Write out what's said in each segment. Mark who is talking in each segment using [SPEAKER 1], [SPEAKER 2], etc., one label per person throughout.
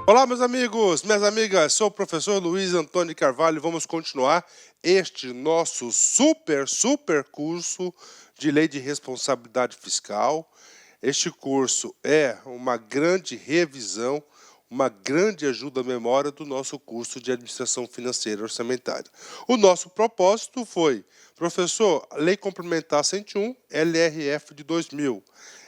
[SPEAKER 1] Olá, meus amigos, minhas amigas, sou o professor Luiz Antônio Carvalho e vamos continuar este nosso super curso de Lei de Responsabilidade Fiscal. Este curso é uma grande revisão, uma grande ajuda à memória do nosso curso de Administração Financeira e Orçamentária. O nosso propósito foi, professor, Lei Complementar 101, LRF de 2000.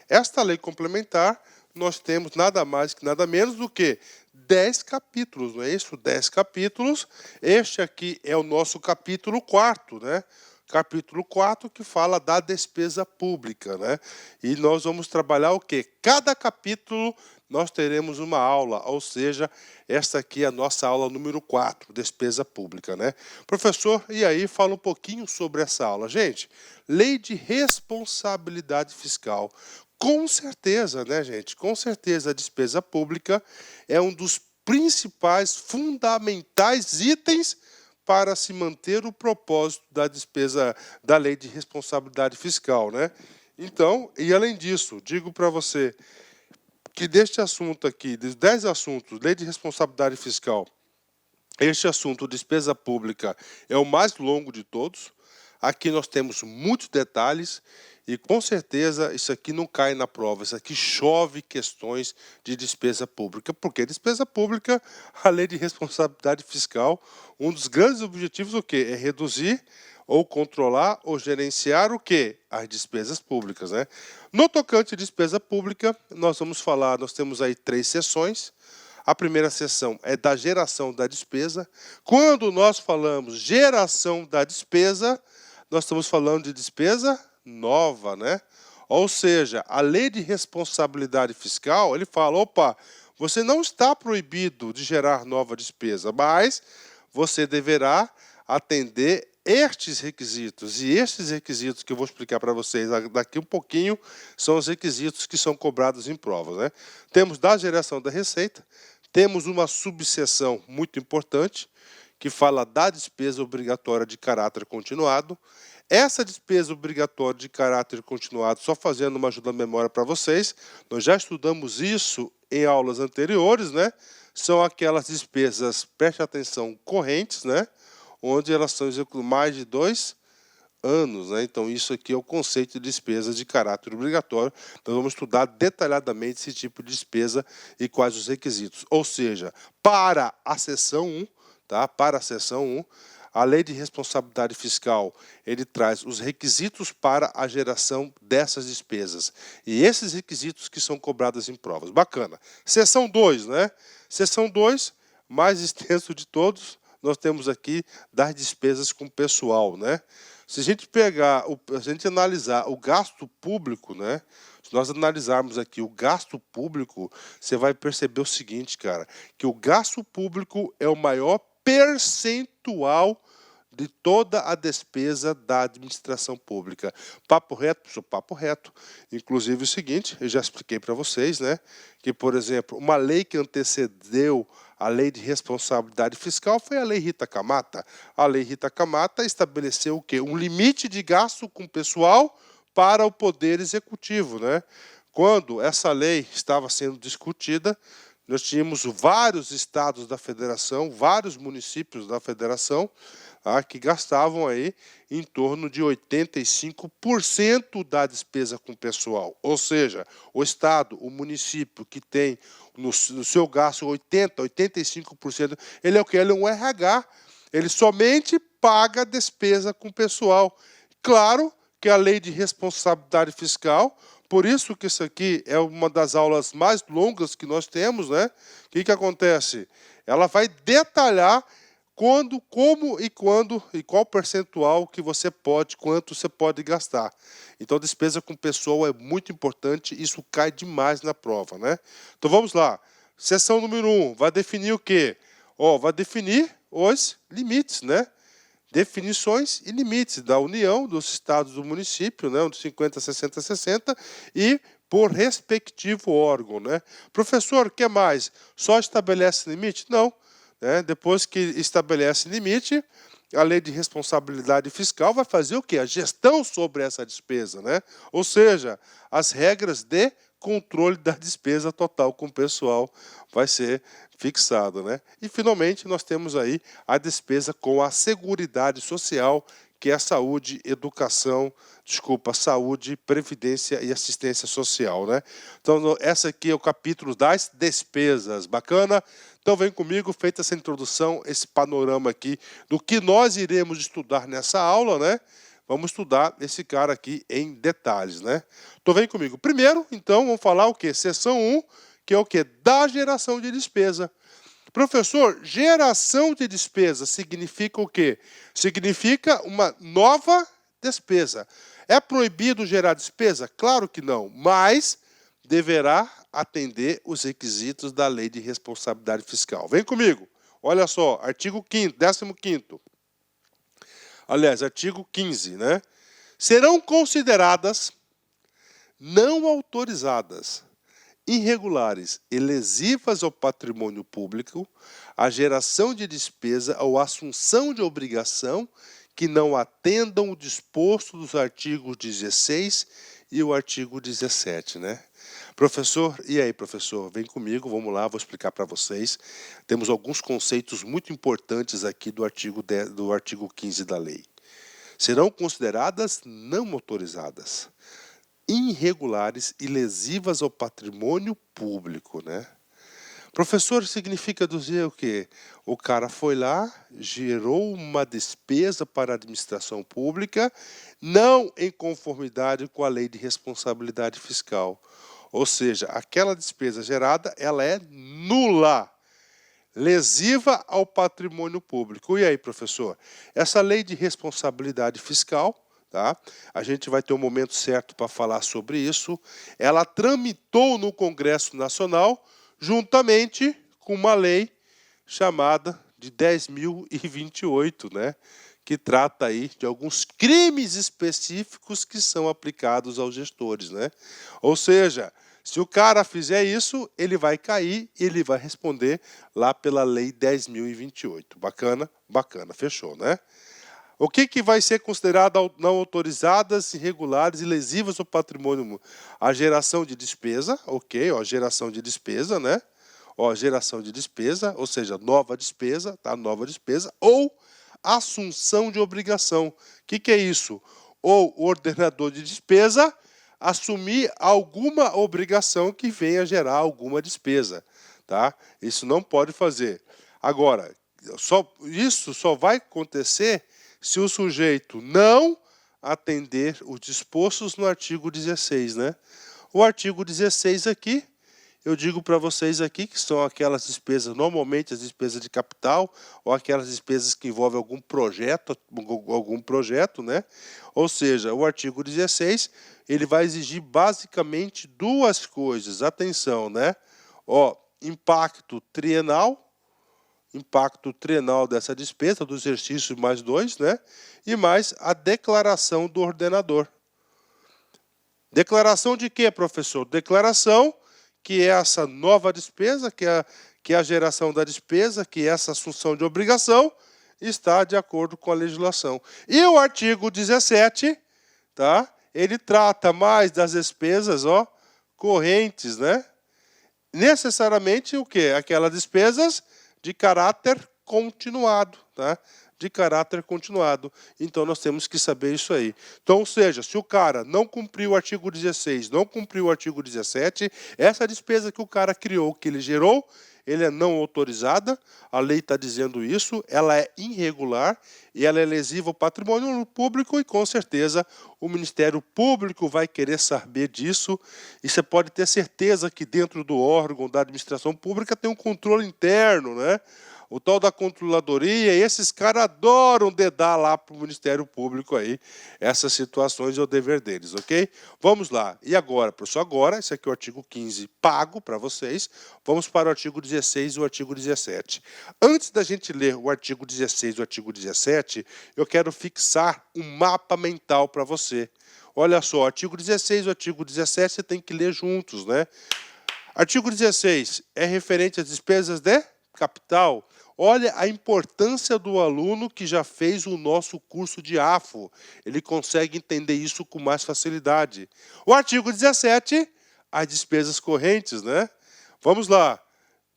[SPEAKER 1] Esta lei complementar, nós temos nada mais que nada menos do que 10 capítulos, não é isso? 10 capítulos. Este aqui é o nosso capítulo 4º, né? Capítulo 4 que fala da despesa pública, né? E nós vamos trabalhar o quê? Cada capítulo nós teremos uma aula, ou seja, esta aqui é a nossa aula número 4, despesa pública, né? Professor, e aí fala um pouquinho sobre essa aula. Gente, lei de responsabilidade fiscal. Com certeza, né, gente? Com certeza a despesa pública é um dos principais, fundamentais itens para se manter o propósito da despesa da lei de responsabilidade fiscal, né? Então, e além disso, digo para você que deste assunto aqui, dos 10 assuntos, lei de responsabilidade fiscal, este assunto, despesa pública, é o mais longo de todos. Aqui nós temos muitos detalhes e, com certeza, isso aqui não cai na prova. Isso aqui chove questões de despesa pública. Porque despesa pública, a lei de responsabilidade fiscal, um dos grandes objetivos o quê? É reduzir ou controlar ou gerenciar o quê? As despesas públicas, né? No tocante à despesa pública, nós vamos falar, nós temos aí 3 sessões. A primeira seção é da geração da despesa. Quando nós falamos geração da despesa, nós estamos falando de despesa nova, né? Ou seja, a lei de responsabilidade fiscal, ele fala, opa, você não está proibido de gerar nova despesa, mas você deverá atender estes requisitos. E estes requisitos que eu vou explicar para vocês daqui um pouquinho são os requisitos que são cobrados em provas, né? Temos da geração da receita, temos uma subseção muito importante, que fala da despesa obrigatória de caráter continuado. Essa despesa obrigatória de caráter continuado, só fazendo uma ajuda à memória para vocês, nós já estudamos isso em aulas anteriores, né? São aquelas despesas, preste atenção, correntes, né? Onde elas são executadas mais de 2 anos, né? Então isso aqui é o conceito de despesa de caráter obrigatório. Nós vamos estudar detalhadamente esse tipo de despesa e quais os requisitos. Ou seja, para a seção 1, tá? Para a seção 1, a lei de responsabilidade fiscal, ele traz os requisitos para a geração dessas despesas. E esses requisitos que são cobrados em provas. Bacana. Seção 2, né? Seção 2, mais extenso de todos, nós temos aqui das despesas com pessoal, né? Se a gente pegar, a gente analisar o gasto público, né? Se nós analisarmos aqui o gasto público, você vai perceber o seguinte, cara, que o gasto público é o maior percentual de toda a despesa da administração pública. Papo reto, professor, papo reto. Inclusive o seguinte, eu já expliquei para vocês, né? Que, por exemplo, uma lei que antecedeu a lei de responsabilidade fiscal foi a lei Rita Camata. A lei Rita Camata estabeleceu o quê? Um limite de gasto com pessoal para o Poder Executivo, né? Quando essa lei estava sendo discutida, nós tínhamos vários estados da federação, vários municípios da federação, que gastavam aí em torno de 85% da despesa com pessoal. Ou seja, o estado, o município que tem no seu gasto 85%, ele é o que? Ele é um RH. Ele somente paga a despesa com pessoal. Claro que a lei de responsabilidade fiscal, por isso que isso aqui é uma das aulas mais longas que nós temos, né? O que acontece? Ela vai detalhar quando, como e quando e qual percentual que você pode, quanto você pode gastar. Então, despesa com pessoal é muito importante, isso cai demais na prova, né? Então, vamos lá. Seção número 1, vai definir o quê? Vai definir os limites, né? Definições e limites da União, dos estados do município, né, dos 50, 60, 60, e por respectivo órgão, né? Professor, o que mais? Só estabelece limite? Não. Né? Depois que estabelece limite, a lei de responsabilidade fiscal vai fazer o quê? A gestão sobre essa despesa, né? Ou seja, as regras de controle da despesa total com o pessoal vai ser fixado, né? E finalmente nós temos aí a despesa com a Seguridade Social, que é a saúde, previdência e assistência social, né? Então essa aqui é o capítulo das despesas, bacana? Então vem comigo, feita essa introdução, esse panorama aqui do que nós iremos estudar nessa aula, né? Vamos estudar esse cara aqui em detalhes, né? Então vem comigo. Primeiro, então, vamos falar o quê? Seção 1, que é o quê? Da geração de despesa. Professor, geração de despesa significa o quê? Significa uma nova despesa. É proibido gerar despesa? Claro que não, mas deverá atender os requisitos da Lei de Responsabilidade Fiscal. Vem comigo. Olha só, artigo 5º, 15º. Aliás, artigo 15, né? Serão consideradas não autorizadas, irregulares e lesivas ao patrimônio público a geração de despesa ou assunção de obrigação que não atendam o disposto dos artigos 16 e o artigo 17, né? Professor, e aí, professor? Vem comigo, vamos lá, vou explicar para vocês. Temos alguns conceitos muito importantes aqui do artigo 15 da lei. Serão consideradas não autorizadas, irregulares e lesivas ao patrimônio público, né? Professor, significa dizer o quê? O cara foi lá, gerou uma despesa para a administração pública, não em conformidade com a Lei de Responsabilidade Fiscal. Ou seja, aquela despesa gerada, ela é nula, lesiva ao patrimônio público. E aí, professor? Essa Lei de Responsabilidade Fiscal, tá? A gente vai ter um momento certo para falar sobre isso. Ela tramitou no Congresso Nacional juntamente com uma lei chamada de 10.028, né? Que trata aí de alguns crimes específicos que são aplicados aos gestores, né? Ou seja, se o cara fizer isso, ele vai cair e ele vai responder lá pela lei 10.028. Bacana? Bacana, fechou, né? O que vai ser considerado não autorizadas, irregulares e lesivas ao patrimônio? A geração de despesa, ok, ó, geração de despesa, né? Ó, geração de despesa, ou seja, nova despesa, tá? Nova despesa, ou assunção de obrigação. O que é isso? Ou o ordenador de despesa assumir alguma obrigação que venha gerar alguma despesa, tá? Isso não pode fazer. Agora, isso só vai acontecer se o sujeito não atender os dispostos no artigo 16, né? O artigo 16 aqui, eu digo para vocês aqui que são aquelas despesas, normalmente as despesas de capital, ou aquelas despesas que envolvem algum projeto, né? Ou seja, o artigo 16, ele vai exigir basicamente duas coisas. Atenção, né? Ó, impacto trienal dessa despesa, do exercício mais 2, né? E mais a declaração do ordenador. Declaração de quê, professor? Declaração que essa nova despesa, que é a geração da despesa, que essa assunção de obrigação, está de acordo com a legislação. E o artigo 17, tá? Ele trata mais das despesas, ó, correntes, né? Necessariamente o quê? Aquelas despesas de caráter continuado, tá? De caráter continuado. Então, nós temos que saber isso aí. Então, ou seja, se o cara não cumpriu o artigo 16, não cumpriu o artigo 17, essa despesa que o cara criou, que ele gerou, ele é não autorizada, a lei está dizendo isso, ela é irregular e ela é lesiva ao patrimônio público e, com certeza, o Ministério Público vai querer saber disso e você pode ter certeza que dentro do órgão da administração pública tem um controle interno, né? O tal da controladoria, e esses caras adoram dedar lá para o Ministério Público aí essas situações, é o dever deles, ok? Vamos lá. E agora, professor? Agora, esse aqui é o artigo 15 pago para vocês. Vamos para o artigo 16 e o artigo 17. Antes da gente ler o artigo 16 e o artigo 17, eu quero fixar um mapa mental para você. Olha só, artigo 16 e o artigo 17 você tem que ler juntos, né? Artigo 16 é referente às despesas de capital. Olha a importância do aluno que já fez o nosso curso de AFO. Ele consegue entender isso com mais facilidade. O artigo 17, as despesas correntes, né? Vamos lá.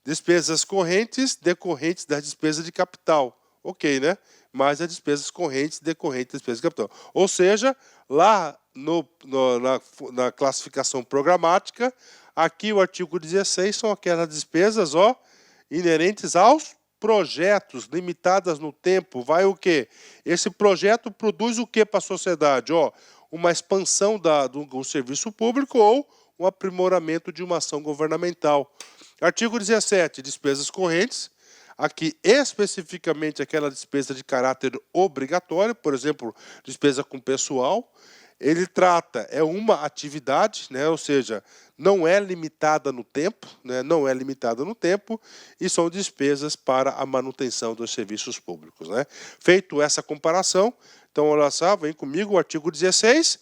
[SPEAKER 1] Despesas correntes decorrentes das despesas de capital. Ok, né? Mais as despesas correntes decorrentes das despesas de capital. Ou seja, lá na classificação programática, aqui o artigo 16 são aquelas despesas, ó, inerentes aos projetos, limitadas no tempo. Vai o quê? Esse projeto produz o quê para a sociedade? Ó, uma expansão do serviço público ou um aprimoramento de uma ação governamental. Artigo 17, despesas correntes. Aqui, especificamente, aquela despesa de caráter obrigatório, por exemplo, despesa com pessoal. Ele trata, é uma atividade, né, ou seja, não é limitada no tempo, né, não é limitada no tempo, e são despesas para a manutenção dos serviços públicos. Né. Feito essa comparação, então, olha só, vem comigo o artigo 16,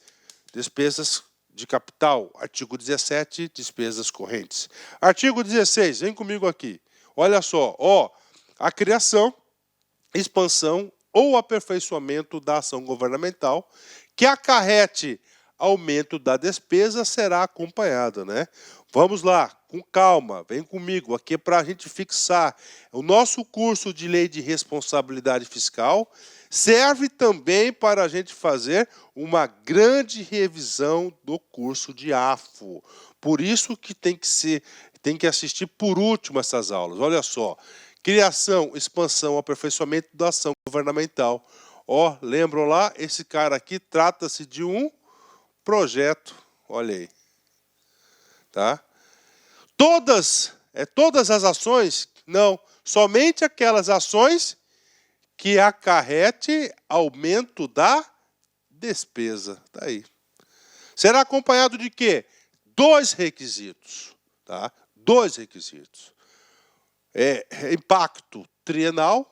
[SPEAKER 1] despesas de capital. Artigo 17, despesas correntes. Artigo 16, vem comigo aqui. Olha só, ó, a criação, expansão ou aperfeiçoamento da ação governamental que acarrete aumento da despesa será acompanhada, né? Vamos lá, com calma, vem comigo, aqui para a gente fixar. O nosso curso de Lei de Responsabilidade Fiscal serve também para a gente fazer uma grande revisão do curso de AFO. Por isso que tem que assistir por último essas aulas. Olha só, criação, expansão, aperfeiçoamento da ação governamental. Ó, lembram lá? Esse cara aqui trata-se de um projeto. Olha aí. Tá? Todas as ações? Não. Somente aquelas ações que acarrete aumento da despesa. Tá aí. Será acompanhado de quê? 2 requisitos. Tá? 2 requisitos. Impacto trienal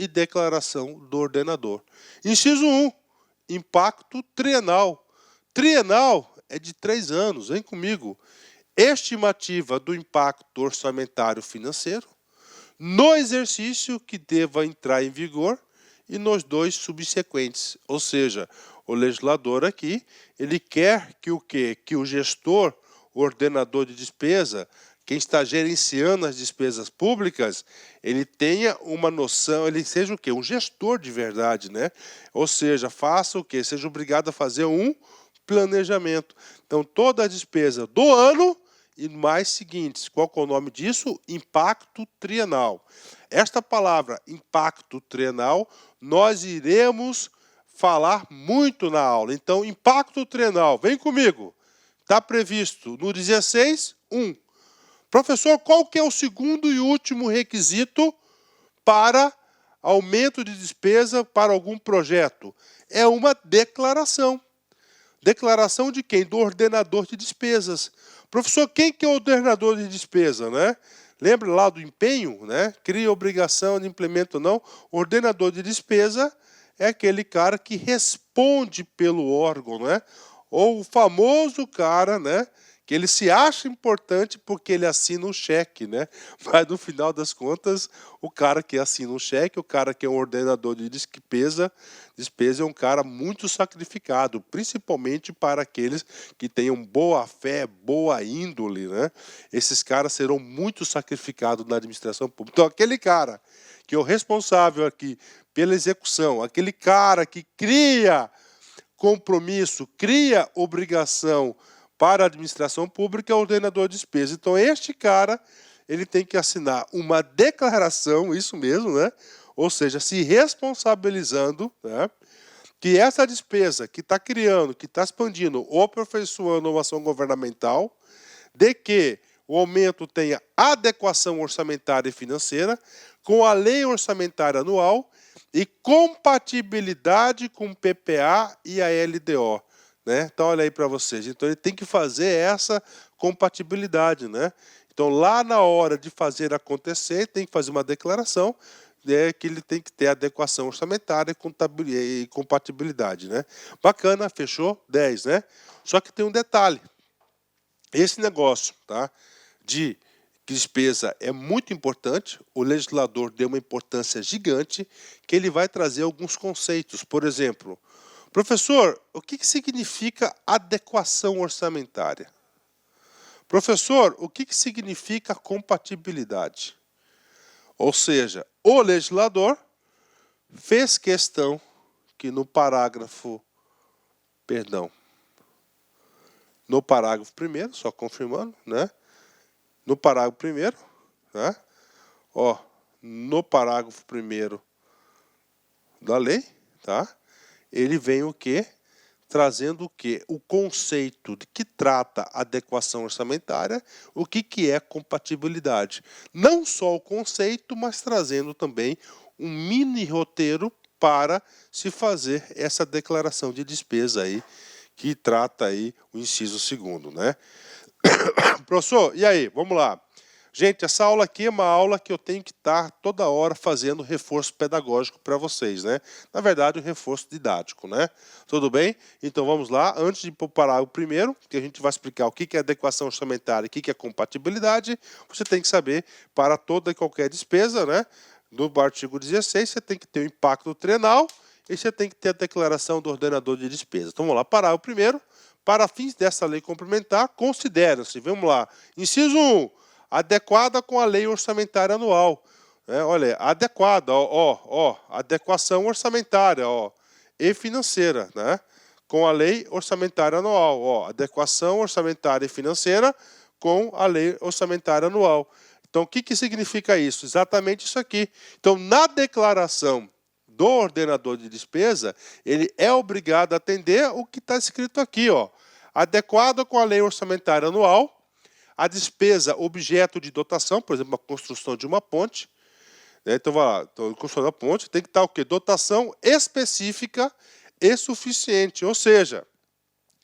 [SPEAKER 1] e declaração do ordenador. Inciso 1, impacto trienal. Trienal é de 3 anos, vem comigo. Estimativa do impacto orçamentário financeiro no exercício que deva entrar em vigor e nos 2 subsequentes. Ou seja, o legislador aqui, ele quer que o quê? Que o gestor, o ordenador de despesa, quem está gerenciando as despesas públicas, ele tenha uma noção, ele seja o quê? Um gestor de verdade, né? Ou seja, faça o quê? Seja obrigado a fazer um planejamento. Então, toda a despesa do ano e mais seguintes. Qual que é o nome disso? Impacto trienal. Esta palavra, impacto trienal, nós iremos falar muito na aula. Então, impacto trienal, vem comigo. Está previsto no 16.1. Professor, qual que é o segundo e último requisito para aumento de despesa para algum projeto? É uma declaração. Declaração de quem? Do ordenador de despesas. Professor, quem que é o ordenador de despesa, né? Lembra lá do empenho, né? Cria obrigação, implementa ou não. O ordenador de despesa é aquele cara que responde pelo órgão, né? Ou o famoso cara, né? Que ele se acha importante porque ele assina um cheque, né? Mas no final das contas, o cara que assina um cheque, o cara que é um ordenador de despesa é um cara muito sacrificado, principalmente para aqueles que tenham boa fé, boa índole, né? Esses caras serão muito sacrificados na administração pública. Então, aquele cara que é o responsável aqui pela execução, aquele cara que cria compromisso, cria obrigação para a administração pública, é o ordenador de despesa. Então, este cara, ele tem que assinar uma declaração, isso mesmo, né? Ou seja, se responsabilizando, né? Que essa despesa que está criando, que está expandindo ou aperfeiçoando uma ação governamental, de que o aumento tenha adequação orçamentária e financeira com a lei orçamentária anual e compatibilidade com o PPA e a LDO. Né? Então, olha aí para vocês. Então, ele tem que fazer essa compatibilidade. Né? Então, lá na hora de fazer acontecer, tem que fazer uma declaração que ele tem que ter adequação orçamentária e compatibilidade. Né? Bacana, fechou? 10, né? Só que tem um detalhe. Esse negócio, tá, de despesa é muito importante. O legislador deu uma importância gigante que ele vai trazer alguns conceitos. Por exemplo, professor, o que significa adequação orçamentária? Professor, o que significa compatibilidade? Ou seja, o legislador fez questão que no parágrafo 1º, só confirmando, né? No parágrafo 1º, né? Ó, no parágrafo 1º da lei, tá? Ele vem o quê? Trazendo o quê? O conceito de que trata adequação orçamentária, o que é compatibilidade. Não só o conceito, mas trazendo também um mini roteiro para se fazer essa declaração de despesa aí, que trata aí o inciso 2º, né? Professor, e aí? Vamos lá. Gente, essa aula aqui é uma aula que eu tenho que estar toda hora fazendo reforço pedagógico para vocês, né? Na verdade, um reforço didático, né? Tudo bem? Então vamos lá. Antes de ir para o parágrafo primeiro, que a gente vai explicar o que é adequação orçamentária e o que é compatibilidade, você tem que saber, para toda e qualquer despesa, né? No artigo 16, você tem que ter o impacto trienal e você tem que ter a declaração do ordenador de despesa. Então vamos lá, parágrafo primeiro. Para fins dessa lei complementar, considera-se, vamos lá, inciso 1, adequada com a lei orçamentária anual. Olha, adequada, adequação orçamentária, e financeira, né? Com a lei orçamentária anual, adequação orçamentária e financeira com a lei orçamentária anual. Então, o que significa isso? Exatamente isso aqui. Então, na declaração do ordenador de despesa, ele é obrigado a atender o que está escrito aqui, adequada com a lei orçamentária anual, a despesa objeto de dotação, por exemplo, a construção de uma ponte, né? Então, vai lá, construção da ponte tem que estar o quê? Dotação específica e suficiente, ou seja,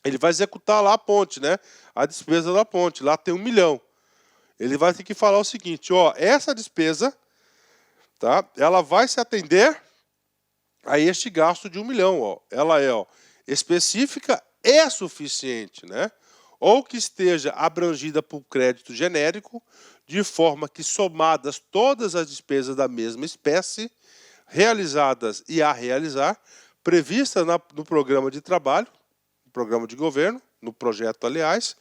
[SPEAKER 1] ele vai executar lá a ponte, né? A despesa da ponte, lá tem 1 milhão. Ele vai ter que falar o seguinte, essa despesa, tá? Ela vai se atender a este gasto de 1 milhão, ela é, específica e suficiente, né? Ou que esteja abrangida por crédito genérico, de forma que somadas todas as despesas da mesma espécie, realizadas e a realizar, prevista no programa de trabalho, no programa de governo, no projeto, aliás,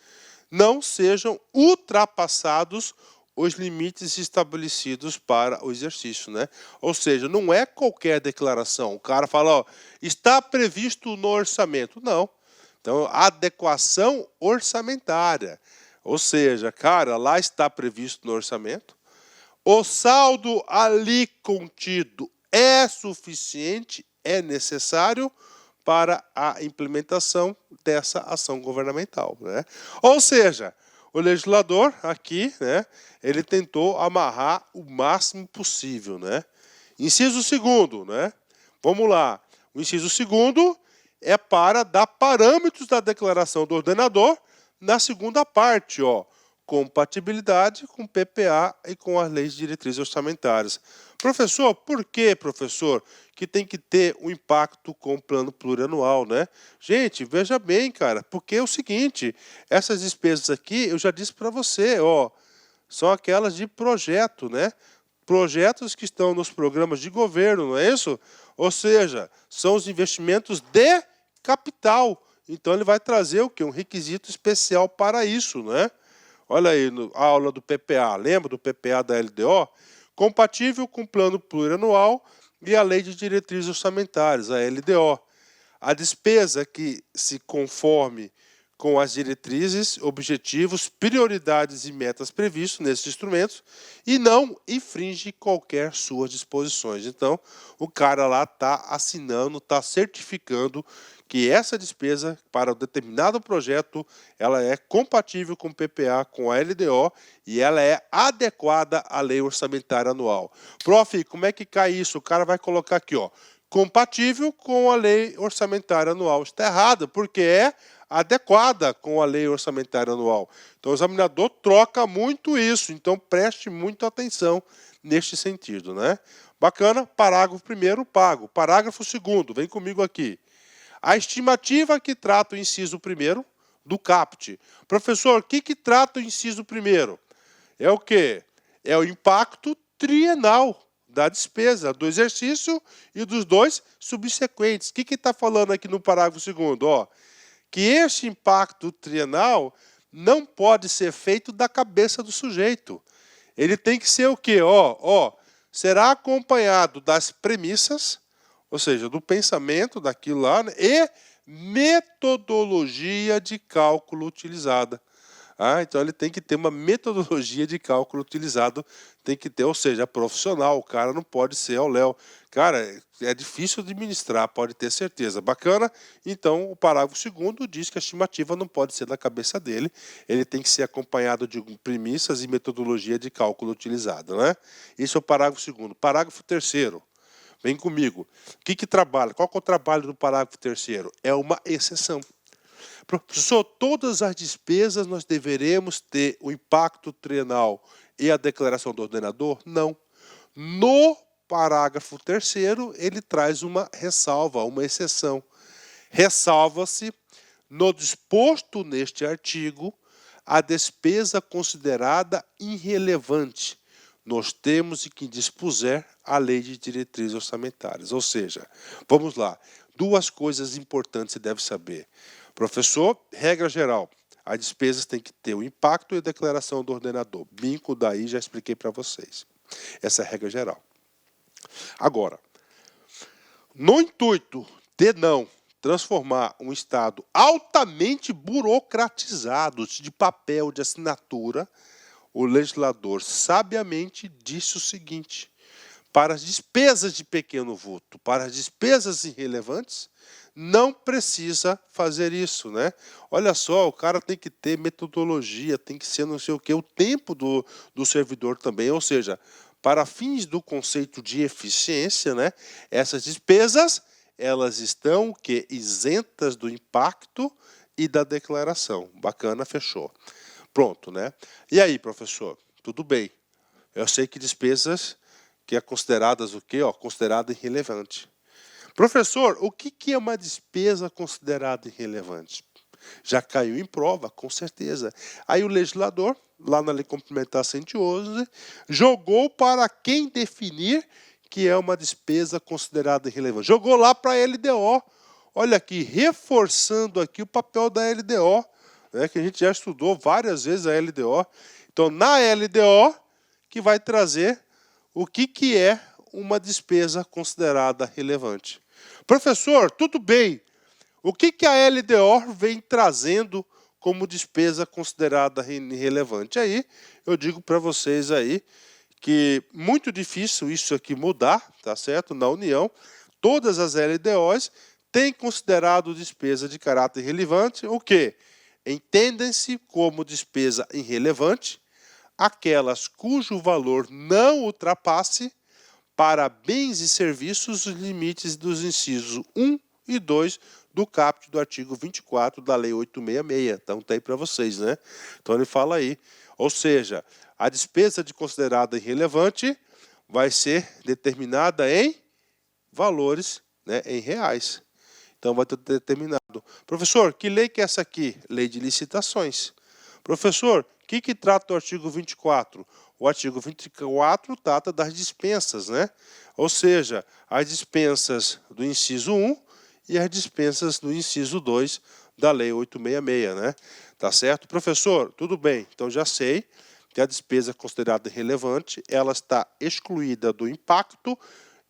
[SPEAKER 1] não sejam ultrapassados os limites estabelecidos para o exercício, né? Ou seja, não é qualquer declaração. O cara fala, está previsto no orçamento. Não. Então, adequação orçamentária. Ou seja, cara, lá está previsto no orçamento. O saldo ali contido é suficiente, é necessário para a implementação dessa ação governamental, né? Ou seja, o legislador aqui, né, ele tentou amarrar o máximo possível, né? Inciso 2º, né? Vamos lá. O inciso 2º é para dar parâmetros da declaração do ordenador na segunda parte, compatibilidade com o PPA e com as leis de diretrizes orçamentárias. Professor, por que, professor, que tem que ter um impacto com o plano plurianual, né? Gente, veja bem, cara, porque é o seguinte, essas despesas aqui, eu já disse para você, são aquelas de projeto, né? Projetos que estão nos programas de governo, não é isso? Ou seja, são os investimentos de capital. Então, ele vai trazer o quê? Um requisito especial para isso, né? Olha aí, a aula do PPA, lembra do PPA da LDO? Compatível com o plano plurianual e a lei de diretrizes orçamentárias, a LDO. A despesa que se conforme com as diretrizes, objetivos, prioridades e metas previstos nesses instrumentos e não infringe qualquer suas disposições. Então, o cara lá está assinando, está certificando que essa despesa para um determinado projeto, ela é compatível com o PPA, com a LDO e ela é adequada à lei orçamentária anual. Prof, como é que cai isso? O cara vai colocar aqui, compatível com a lei orçamentária anual. Está errado, porque é adequada com a lei orçamentária anual. Então, o examinador troca muito isso, então preste muita atenção neste sentido, né? Bacana, parágrafo 1º, pago. Parágrafo 2º, vem comigo aqui. A estimativa que trata o inciso 1º do CAPT. Professor, o que trata o inciso 1º? É o quê? É o impacto trienal da despesa, do exercício e dos 2 subsequentes. O que está falando aqui no parágrafo 2º? Que este impacto trienal não pode ser feito da cabeça do sujeito. Ele tem que ser o quê? Será acompanhado das premissas, ou seja, do pensamento daquilo lá, né, e metodologia de cálculo utilizada. Então ele tem que ter uma metodologia de cálculo utilizado, tem que ter, ou seja, profissional, o cara não pode ser ao léu. Cara, é difícil administrar, pode ter certeza. Bacana? Então, o parágrafo 2º diz que a estimativa não pode ser da cabeça dele, ele tem que ser acompanhado de premissas e metodologia de cálculo utilizada, né? Esse é o parágrafo 2º. Parágrafo 3º. Vem comigo. O que trabalha? Qual que é o trabalho do parágrafo 3º? É uma exceção. Professor, todas as despesas nós deveremos ter o impacto trienal e a declaração do ordenador? Não. No parágrafo 3º, ele traz uma ressalva, uma exceção. Ressalva-se, no disposto neste artigo, a despesa considerada irrelevante, nos termos em que dispuser a Lei de Diretrizes Orçamentárias. Ou seja, vamos lá, duas coisas importantes você deve saber. Professor, regra geral, as despesas têm que ter o impacto e a declaração do ordenador. Bingo daí, já expliquei para vocês. Essa é a regra geral. Agora, no intuito de não transformar um Estado altamente burocratizado, de papel, de assinatura, o legislador sabiamente disse o seguinte: para as despesas de pequeno vulto, para as despesas irrelevantes, não precisa fazer isso, né? Olha só, o cara tem que ter metodologia, tem que ser não sei o que, o tempo do servidor também, ou seja, para fins do conceito de eficiência, né? Essas despesas, elas estão o quê? Isentas do impacto e da declaração. Bacana, fechou. Pronto, né? E aí, professor? Tudo bem. Eu sei que despesas que é consideradas o quê? Considerada irrelevante. Professor, o que é uma despesa considerada irrelevante? Já caiu em prova, com certeza. Aí o legislador, lá na Lei Complementar 111, jogou para quem definir que é uma despesa considerada irrelevante. Jogou lá para a LDO. Olha aqui, reforçando aqui o papel da LDO, né, que a gente já estudou várias vezes a LDO. Então, na LDO, que vai trazer o que é uma despesa considerada relevante. Professor, tudo bem. O que a LDO vem trazendo como despesa considerada irrelevante? Aí eu digo para vocês aí que muito difícil isso aqui mudar, tá certo? Na União, todas as LDOs têm considerado despesa de caráter relevante o quê? Entendem-se como despesa irrelevante aquelas cujo valor não ultrapasse para bens e serviços os limites dos incisos 1 e 2 do caput do artigo 24 da Lei 866. Então, tá aí para vocês, né? Então, ele fala aí. Ou seja, a despesa de considerada irrelevante vai ser determinada em valores, né, em reais. Então, vai ter determinado. Professor, que lei que é essa aqui? Lei de licitações. Professor, o que trata o artigo 24? O artigo 24 trata das dispensas, né? Ou seja, as dispensas do inciso 1 e as dispensas do inciso 2 da Lei 866, né? Tá certo? Professor, tudo bem. Então, já sei que a despesa considerada relevante, ela está excluída do impacto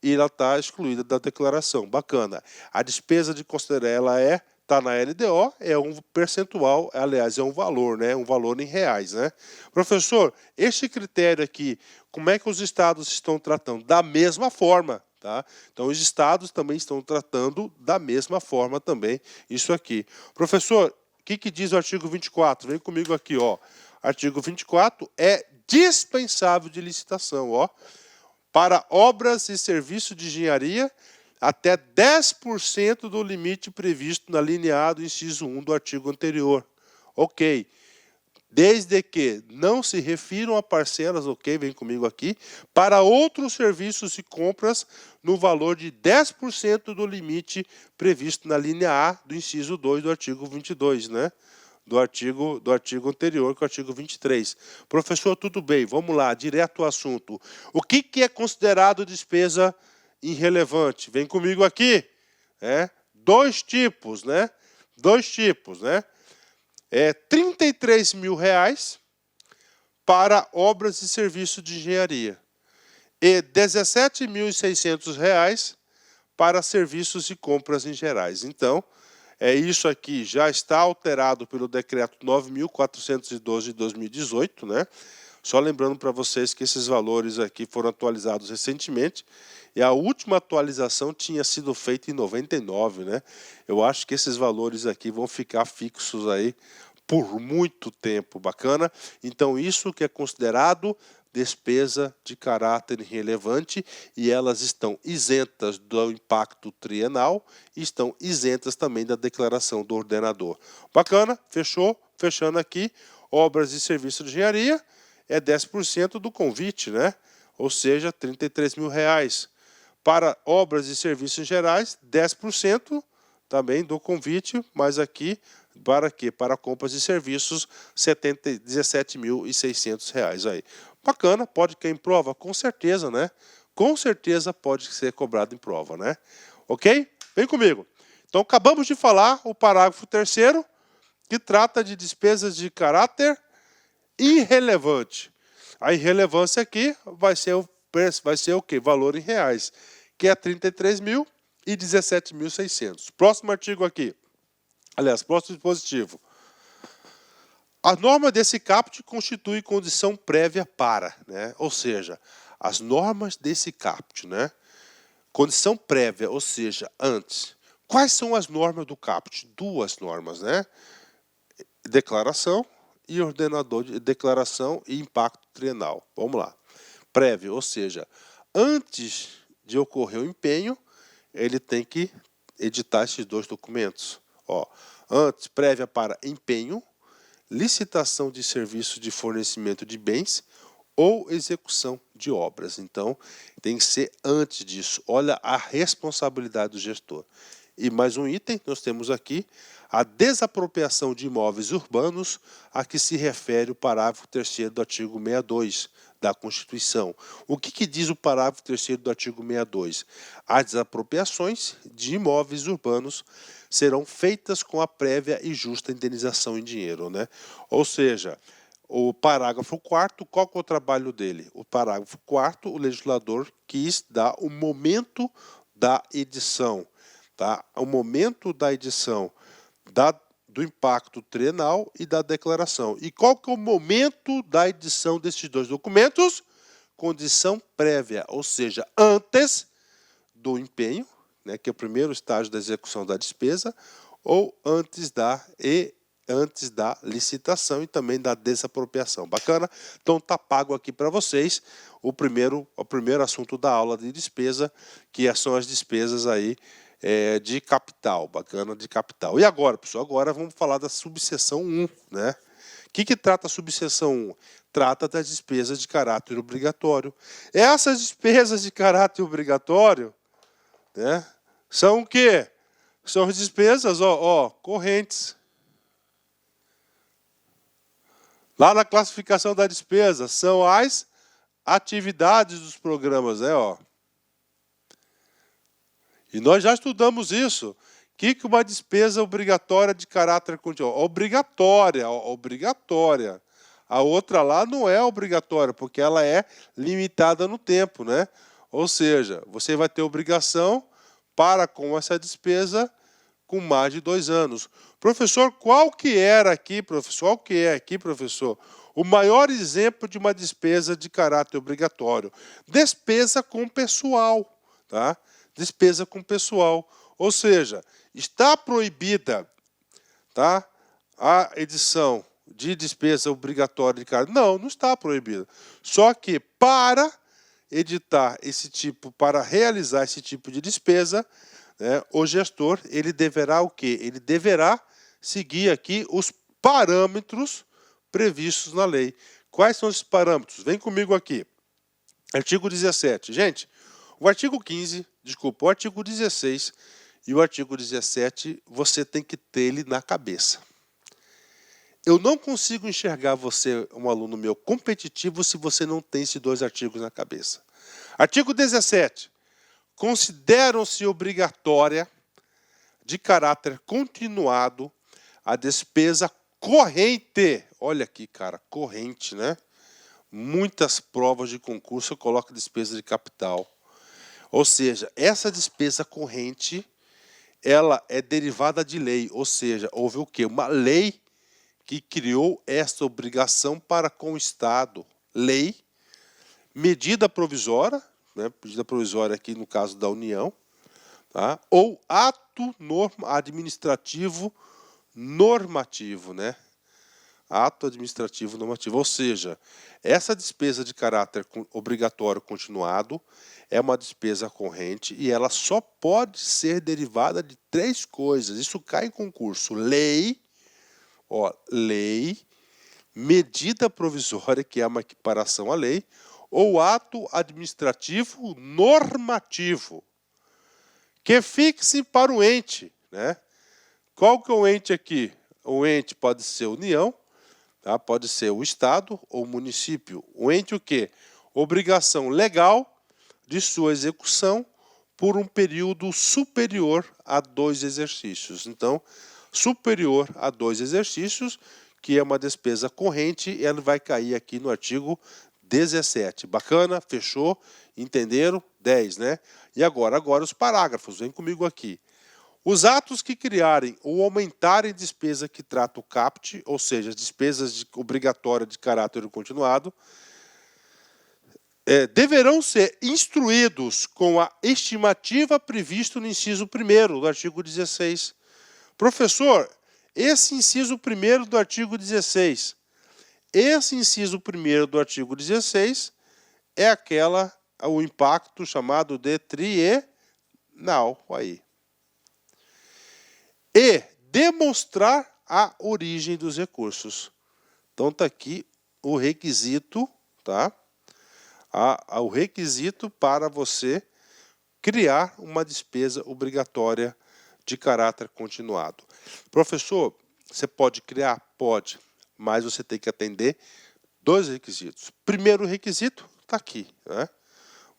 [SPEAKER 1] e ela está excluída da declaração. Bacana. A despesa de considerar, ela está na LDO, é um percentual, aliás, é um valor, né? Um valor em reais, né? Professor, este critério aqui, como é que os estados estão tratando? Da mesma forma, tá? Então, os estados também estão tratando da mesma forma também isso aqui. Professor, o que diz o artigo 24? Vem comigo aqui, ó. Artigo 24 é dispensável de licitação, ó. Para obras e serviços de engenharia, até 10% do limite previsto na linha A do inciso 1 do artigo anterior. Ok. Desde que não se refiram a parcelas, ok, vem comigo aqui, para outros serviços e compras no valor de 10% do limite previsto na linha A do inciso 2 do artigo 22, né? Do artigo anterior, que é o artigo 23. Professor, tudo bem, vamos lá, direto ao assunto. O que é considerado despesa irrelevante? Vem comigo aqui. Dois tipos, né? R$ 33.000 para obras e serviços de engenharia e R$ 17.600 para serviços e compras em gerais. Então, isso aqui já está alterado pelo decreto 9.412 de 2018, né? Só lembrando para vocês que esses valores aqui foram atualizados recentemente e a última atualização tinha sido feita em 99, né? Eu acho que esses valores aqui vão ficar fixos aí por muito tempo, bacana? Então isso que é considerado despesa de caráter irrelevante e elas estão isentas do impacto trienal e estão isentas também da declaração do ordenador. Bacana? Fechou? Fechando aqui, obras e serviços de engenharia é 10% do convite, né? Ou seja, R$ 33.000. Para obras e serviços gerais, 10% também do convite, mas aqui para quê? Para compras e serviços, R$ 17.600 aí. Bacana, pode cair em prova? Com certeza, né? Com certeza pode ser cobrado em prova, né? Ok? Vem comigo. Então, acabamos de falar o parágrafo 3º, que trata de despesas de caráter irrelevante. A irrelevância aqui vai ser o quê? Valor em reais, que é 33.000 e 17.600. Próximo artigo aqui. Aliás, próximo dispositivo. A norma desse caput constitui condição prévia para, né? Ou seja, as normas desse caput, né? Condição prévia, ou seja, antes. Quais são as normas do caput? Duas normas, né? Declaração e ordenador de declaração e impacto trienal. Vamos lá. Prévia, ou seja, antes de ocorrer o empenho, ele tem que editar esses dois documentos. Ó, antes, prévia para empenho, licitação de serviço de fornecimento de bens ou execução de obras. Então, tem que ser antes disso. Olha a responsabilidade do gestor. E mais um item, nós temos aqui a desapropriação de imóveis urbanos a que se refere o parágrafo 3º do artigo 62 da Constituição. O que diz o parágrafo 3º do artigo 62? As desapropriações de imóveis urbanos serão feitas com a prévia e justa indenização em dinheiro, né? Ou seja, o parágrafo 4º, qual que é o trabalho dele? O parágrafo 4º, o legislador quis dar o momento da edição, tá? O momento da edição do impacto trienal e da declaração. E qual que é o momento da edição desses dois documentos? Condição prévia, ou seja, antes do empenho, né, que é o primeiro estágio da execução da despesa, ou antes da licitação e também da desapropriação. Bacana? Então tá pago aqui para vocês o primeiro assunto da aula de despesa, que são as despesas aí de capital. Bacana, de capital. E agora, pessoal? Agora vamos falar da subseção 1, né? O que trata a subseção 1? Trata das despesas de caráter obrigatório. Essas despesas de caráter obrigatório, né, são o quê? São as despesas correntes. Lá na classificação da despesa, são as atividades dos programas, né? E nós já estudamos isso. O que uma despesa obrigatória de caráter contínuo? Obrigatória. A outra lá não é obrigatória, porque ela é limitada no tempo, né? Ou seja, você vai ter obrigação para com essa despesa com mais de 2 anos. Professor, qual que era aqui, professor? Qual que é aqui, professor? O maior exemplo de uma despesa de caráter obrigatório. Despesa com pessoal, tá? Despesa com pessoal. Ou seja, está proibida, tá, a edição de despesa obrigatória de caráter? Não, não está proibida. Só que para editar esse tipo, para realizar esse tipo de despesa, né, o gestor, ele deverá o quê? Ele deverá seguir aqui os parâmetros previstos na lei. Quais são esses parâmetros? Vem comigo aqui. Artigo 17. Gente, o artigo 16 e o artigo 17, você tem que ter ele na cabeça. Eu não consigo enxergar você, um aluno meu, competitivo, se você não tem esses dois artigos na cabeça. Artigo 17. Consideram-se obrigatória, de caráter continuado, a despesa Corrente. Olha aqui, cara, corrente, né? Muitas provas de concurso colocam despesa de capital. Ou seja, essa despesa corrente, ela é derivada de lei. Ou seja, houve o quê? Uma lei que criou esta obrigação para com o Estado. Lei, medida provisória, né? Medida provisória aqui no caso da União, tá? Ou ato administrativo normativo, né? Ato administrativo normativo, ou seja, essa despesa de caráter obrigatório continuado é uma despesa corrente e ela só pode ser derivada de 3 coisas. Isso cai em concurso: lei, lei, medida provisória, que é uma equiparação à lei, ou ato administrativo normativo, que fixe para o ente, né? Qual que é o ente aqui? O ente pode ser União, tá? Pode ser o Estado ou o município. O ente o quê? Obrigação legal de sua execução por um período superior a 2 exercícios. Então, superior a 2 exercícios, que é uma despesa corrente, ela vai cair aqui no artigo 17. Bacana? Fechou? Entenderam? 10, né? E agora os parágrafos. Vem comigo aqui. Os atos que criarem ou aumentarem despesa que trata o CAPT, ou seja, despesas obrigatórias de caráter continuado, deverão ser instruídos com a estimativa prevista no inciso 1º do artigo 16. Professor, esse inciso 1º do artigo 16, esse inciso 1º do artigo 16 é o impacto chamado de trienal. Aí. E demonstrar a origem dos recursos. Então está aqui o requisito, tá? O requisito para você criar uma despesa obrigatória de caráter continuado. Professor, você pode criar? Pode, mas você tem que atender 2 requisitos. Primeiro requisito está aqui, né?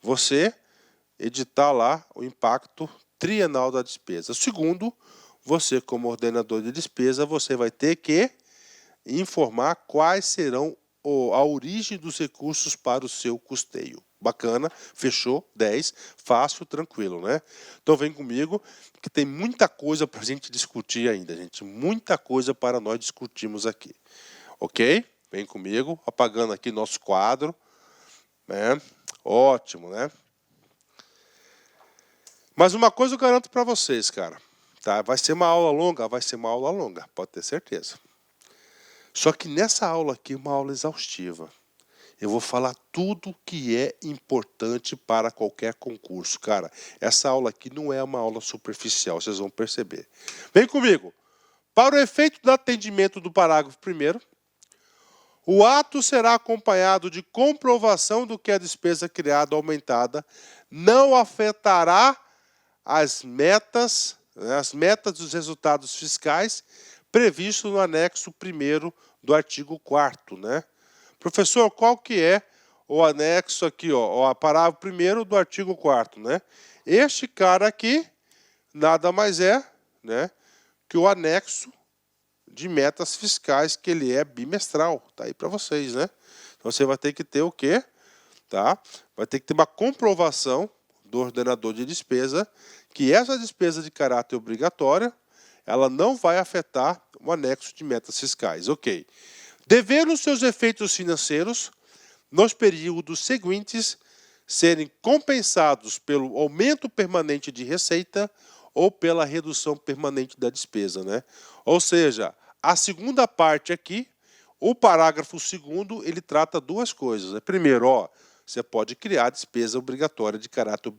[SPEAKER 1] Você editar lá o impacto trienal da despesa. Segundo, você como ordenador de despesa, você vai ter que informar quais serão a origem dos recursos para o seu custeio. Bacana, fechou, 10, fácil, tranquilo, né? Então vem comigo, que tem muita coisa para a gente discutir ainda, gente. Muita coisa para nós discutirmos aqui. Ok? Vem comigo, apagando aqui nosso quadro. Né? Ótimo, né? Mas uma coisa eu garanto para vocês, cara. Tá? Vai ser uma aula longa? Vai ser uma aula longa, pode ter certeza. Só que nessa aula aqui é uma aula exaustiva. Eu vou falar tudo que é importante para qualquer concurso. Cara, essa aula aqui não é uma aula superficial, vocês vão perceber. Vem comigo. Para o efeito do atendimento do parágrafo 1º, o ato será acompanhado de comprovação do que a despesa criada ou aumentada não afetará as metas dos resultados fiscais previsto no anexo 1º do artigo 4º, né? Professor, qual que é o anexo aqui, ó, o parágrafo 1º do artigo 4º, né? Este cara aqui nada mais é, né, que o anexo de metas fiscais, que ele é bimestral, tá aí para vocês, né? Então você vai ter que ter o quê? Tá? Vai ter que ter uma comprovação do ordenador de despesa que essa despesa de caráter obrigatória ela não vai afetar o anexo de metas fiscais. Ok. Devendo os seus efeitos financeiros, nos períodos seguintes, serem compensados pelo aumento permanente de receita ou pela redução permanente da despesa, né? Ou seja, a segunda parte aqui, o parágrafo 2º, ele trata 2 coisas. Né? Primeiro, ó, você pode criar despesa obrigatória de caráter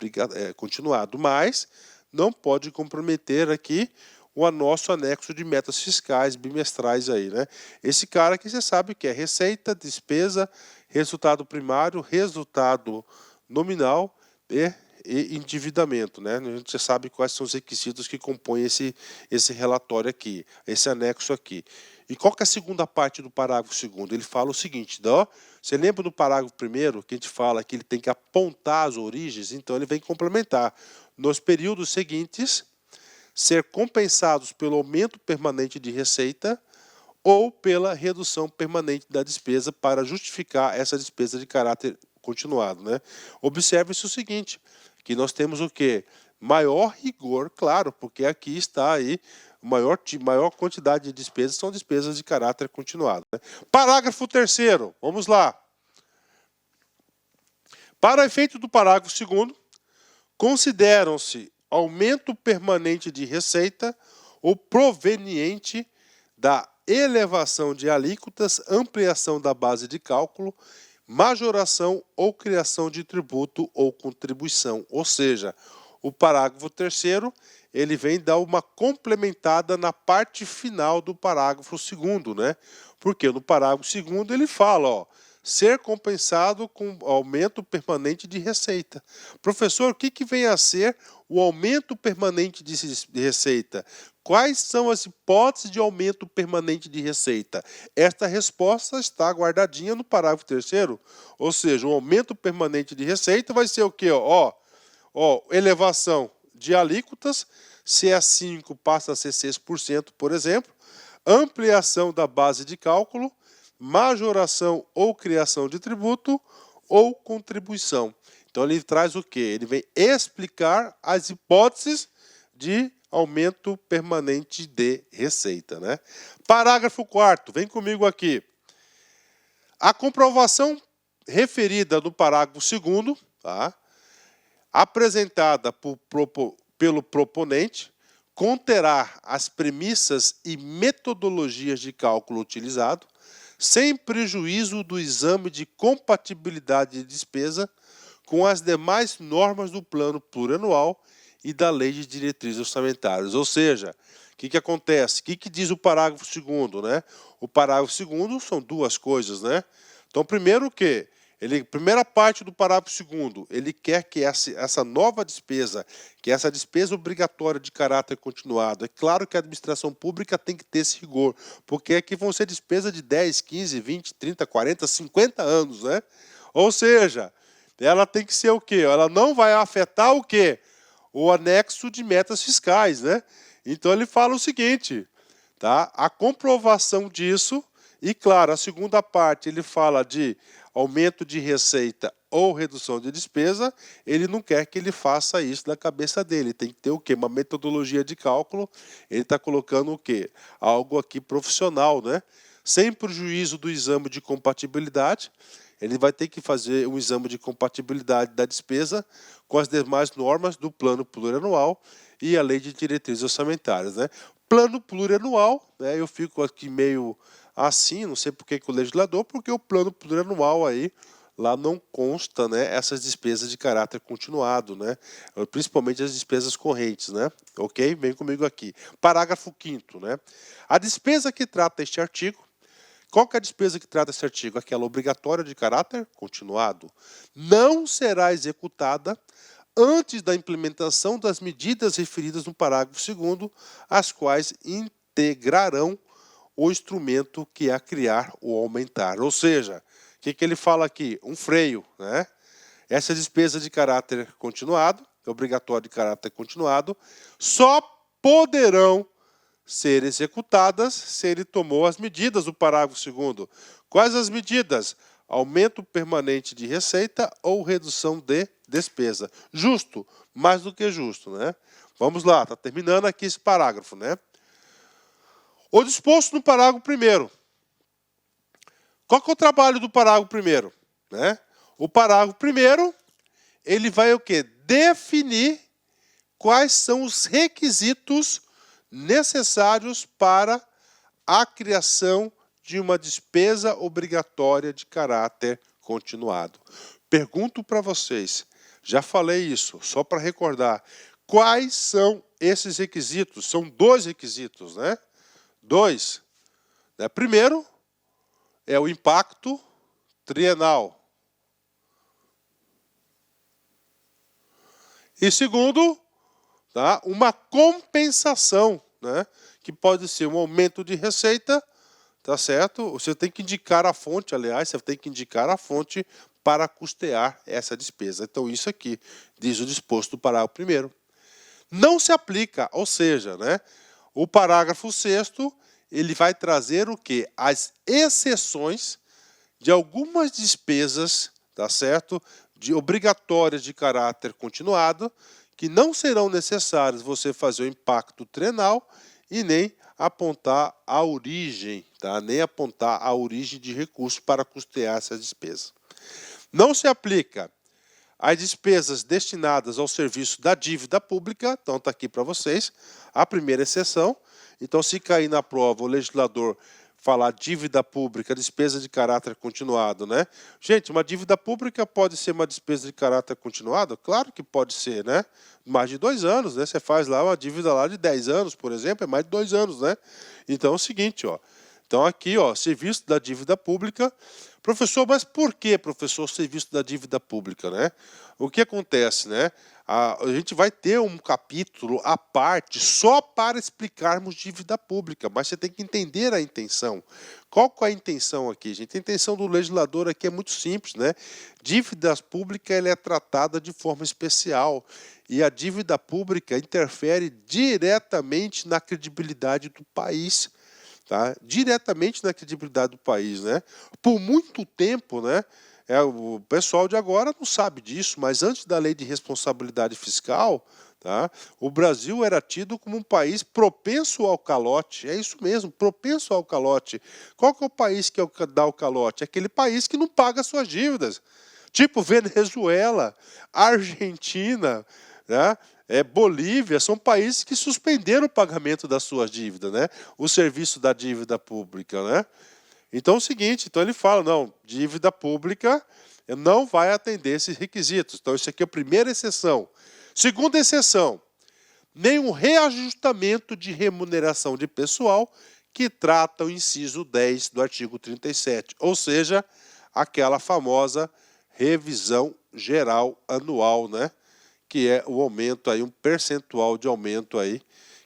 [SPEAKER 1] continuado, mas não pode comprometer aqui o nosso anexo de metas fiscais bimestrais aí, né? Esse cara aqui você sabe que é receita, despesa, resultado primário, resultado nominal e endividamento, né? A gente já sabe quais são os requisitos que compõem esse relatório aqui, esse anexo aqui. E qual que é a segunda parte do parágrafo 2º? Ele fala o seguinte, ó, você lembra do parágrafo 1º que a gente fala que ele tem que apontar as origens? Então ele vem complementar. Nos períodos seguintes, ser compensados pelo aumento permanente de receita ou pela redução permanente da despesa para justificar essa despesa de caráter continuado, né? Observe-se o seguinte, que nós temos o quê? Maior rigor, claro, porque aqui está aí maior quantidade de despesas são despesas de caráter continuado, né? Parágrafo 3º, vamos lá. Para efeito do parágrafo 2º, consideram-se aumento permanente de receita ou proveniente da elevação de alíquotas, ampliação da base de cálculo, majoração ou criação de tributo ou contribuição. Ou seja, o parágrafo 3º, ele vem dar uma complementada na parte final do parágrafo 2º, né? Porque no parágrafo 2º ele fala, ó, ser compensado com aumento permanente de receita. Professor, o que vem a ser o aumento permanente de receita? Quais são as hipóteses de aumento permanente de receita? Esta resposta está guardadinha no parágrafo 3º, ou seja, o aumento permanente de receita vai ser o quê? Elevação de alíquotas, se é 5 passa a ser 6%, por exemplo, ampliação da base de cálculo, majoração ou criação de tributo ou contribuição. Então ele traz o quê? Ele vem explicar as hipóteses de aumento permanente de receita, né? Parágrafo 4º, vem comigo aqui. A comprovação referida no parágrafo 2º, tá? Apresentada pelo proponente, conterá as premissas e metodologias de cálculo utilizado, sem prejuízo do exame de compatibilidade de despesa com as demais normas do plano plurianual e da lei de diretrizes orçamentárias. Ou seja, o que acontece? O que diz o parágrafo 2º, né? O parágrafo 2º são duas coisas, né? Então, primeiro o quê? Primeira parte do parágrafo 2º, ele quer que essa nova despesa, que essa despesa obrigatória de caráter continuado, é claro que a administração pública tem que ter esse rigor, porque aqui vão ser despesas de 10, 15, 20, 30, 40, 50 anos, né? Ou seja, ela tem que ser o quê? Ela não vai afetar o quê? O anexo de metas fiscais, né? Então ele fala o seguinte, tá? A comprovação disso, e claro, a segunda parte ele fala de aumento de receita ou redução de despesa, ele não quer que ele faça isso na cabeça dele. Tem que ter o quê? Uma metodologia de cálculo. Ele está colocando o quê? Algo aqui profissional, né? Sem prejuízo do exame de compatibilidade, ele vai ter que fazer um exame de compatibilidade da despesa com as demais normas do plano plurianual e a lei de diretrizes orçamentárias, né? Plano plurianual, né? Eu fico aqui meio assim, não sei por que o legislador, porque o plano plurianual aí, lá não consta, né, essas despesas de caráter continuado, né, principalmente as despesas correntes, né, ok? Vem comigo aqui. Parágrafo 5º, né, a despesa que trata este artigo, qual que é a despesa que trata este artigo? Aquela obrigatória de caráter continuado, não será executada antes da implementação das medidas referidas no parágrafo 2º, as quais integrarão o instrumento que é criar ou aumentar. Ou seja, o que ele fala aqui? Um freio, né? Essa despesa de caráter continuado, obrigatória de caráter continuado, só poderão ser executadas se ele tomou as medidas do parágrafo 2º. Quais as medidas? Aumento permanente de receita ou redução de despesa. Justo, mais do que justo, né? Vamos lá, está terminando aqui esse parágrafo, né? O disposto no parágrafo 1º. Qual que é o trabalho do parágrafo 1º? Né? O parágrafo 1º, ele vai o quê? Definir quais são os requisitos necessários para a criação de uma despesa obrigatória de caráter continuado. Pergunto para vocês, já falei isso, só para recordar, quais são esses requisitos? São 2 requisitos, né? 2. Né? Primeiro, é o impacto trienal. E segundo, tá? Uma compensação, né? Que pode ser um aumento de receita, tá certo? Você tem que indicar a fonte, aliás, você tem que indicar a fonte para custear essa despesa. Então, isso aqui diz o disposto do parágrafo 1º. Não se aplica, ou seja, né? O parágrafo 6º, ele vai trazer o quê? As exceções de algumas despesas, tá certo? Obrigatórias de caráter continuado, que não serão necessárias você fazer o impacto trienal e nem apontar a origem, tá? Nem apontar a origem de recursos para custear essas despesas. Não se aplica às despesas destinadas ao serviço da dívida pública, então está aqui para vocês, a primeira exceção. Então, se cair na prova o legislador falar dívida pública, despesa de caráter continuado, né? Gente, uma dívida pública pode ser uma despesa de caráter continuado? Claro que pode ser, né? Mais de 2 anos, né? Você faz lá uma dívida lá de 10 anos, por exemplo, é mais de 2 anos, né? Então é o seguinte, ó. Então aqui, ó, serviço da dívida pública. Professor, mas por que, professor, serviço da dívida pública, né? O que acontece, né? A gente vai ter um capítulo à parte só para explicarmos dívida pública, mas você tem que entender a intenção. Qual que é a intenção aqui, gente? A intenção do legislador aqui é muito simples, né? Dívida pública ela é tratada de forma especial e a dívida pública interfere diretamente na credibilidade do país. Tá? Diretamente na credibilidade do país, né? Por muito tempo, né? O pessoal de agora não sabe disso, mas antes da lei de responsabilidade fiscal, tá? O Brasil era tido como um país propenso ao calote. É isso mesmo, propenso ao calote. Qual que é o país que dá o calote? É aquele país que não paga suas dívidas. Tipo Venezuela, Argentina, né? Bolívia, são países que suspenderam o pagamento das suas dívidas, né? O serviço da dívida pública, né? Então é o seguinte, então ele fala, não, dívida pública não vai atender esses requisitos. Então isso aqui é a primeira exceção. Segunda exceção, nenhum reajustamento de remuneração de pessoal que trata o inciso 10 do artigo 37, ou seja, aquela famosa revisão geral anual, né? Que é o aumento aí, um percentual de aumento aí,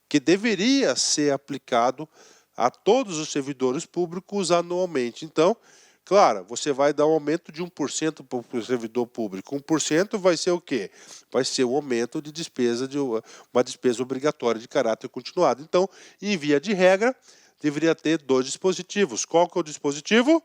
[SPEAKER 1] que deveria ser aplicado a todos os servidores públicos anualmente. Então, claro, você vai dar um aumento de 1% para o servidor público. 1% vai ser o quê? Vai ser um aumento de despesa, de uma despesa obrigatória de caráter continuado. Então, em via de regra, deveria ter 2 dispositivos. Qual que é o dispositivo?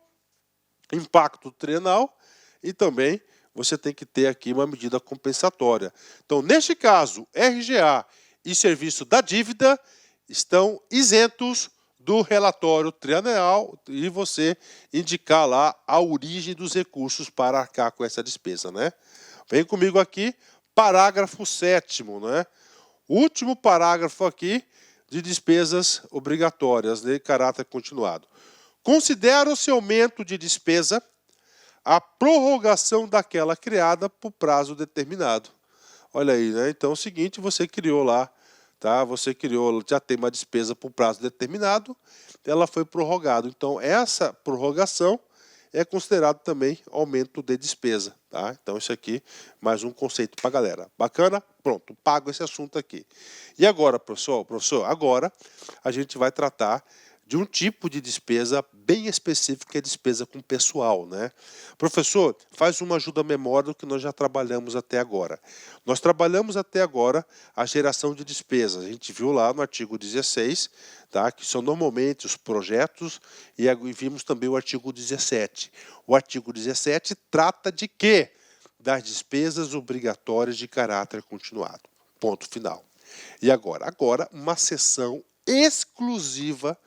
[SPEAKER 1] Impacto trienal e também você tem que ter aqui uma medida compensatória. Então, neste caso, RGA e serviço da dívida estão isentos do relatório trienal e você indicar lá a origem dos recursos para arcar com essa despesa, né? Vem comigo aqui, parágrafo 7º, né? Último parágrafo aqui de despesas obrigatórias de caráter continuado. Considera-se aumento de despesa a prorrogação daquela criada por prazo determinado. Olha aí, né? Então é o seguinte, você criou lá, tá? Você criou, já tem uma despesa por prazo determinado, ela foi prorrogada. Então essa prorrogação é considerado também aumento de despesa, tá? Então isso aqui, mais um conceito para a galera. Bacana? Pronto, pago esse assunto aqui. E agora, professor, agora a gente vai tratar de um tipo de despesa bem específica, que é despesa com pessoal, né? Professor, faz uma ajuda à memória do que nós já trabalhamos até agora. Nós trabalhamos até agora a geração de despesas. A gente viu lá no artigo 16, tá? Que são normalmente os projetos, e vimos também o artigo 17. O artigo 17 trata de quê? Das despesas obrigatórias de caráter continuado. Ponto final. E agora? Agora, uma sessão exclusiva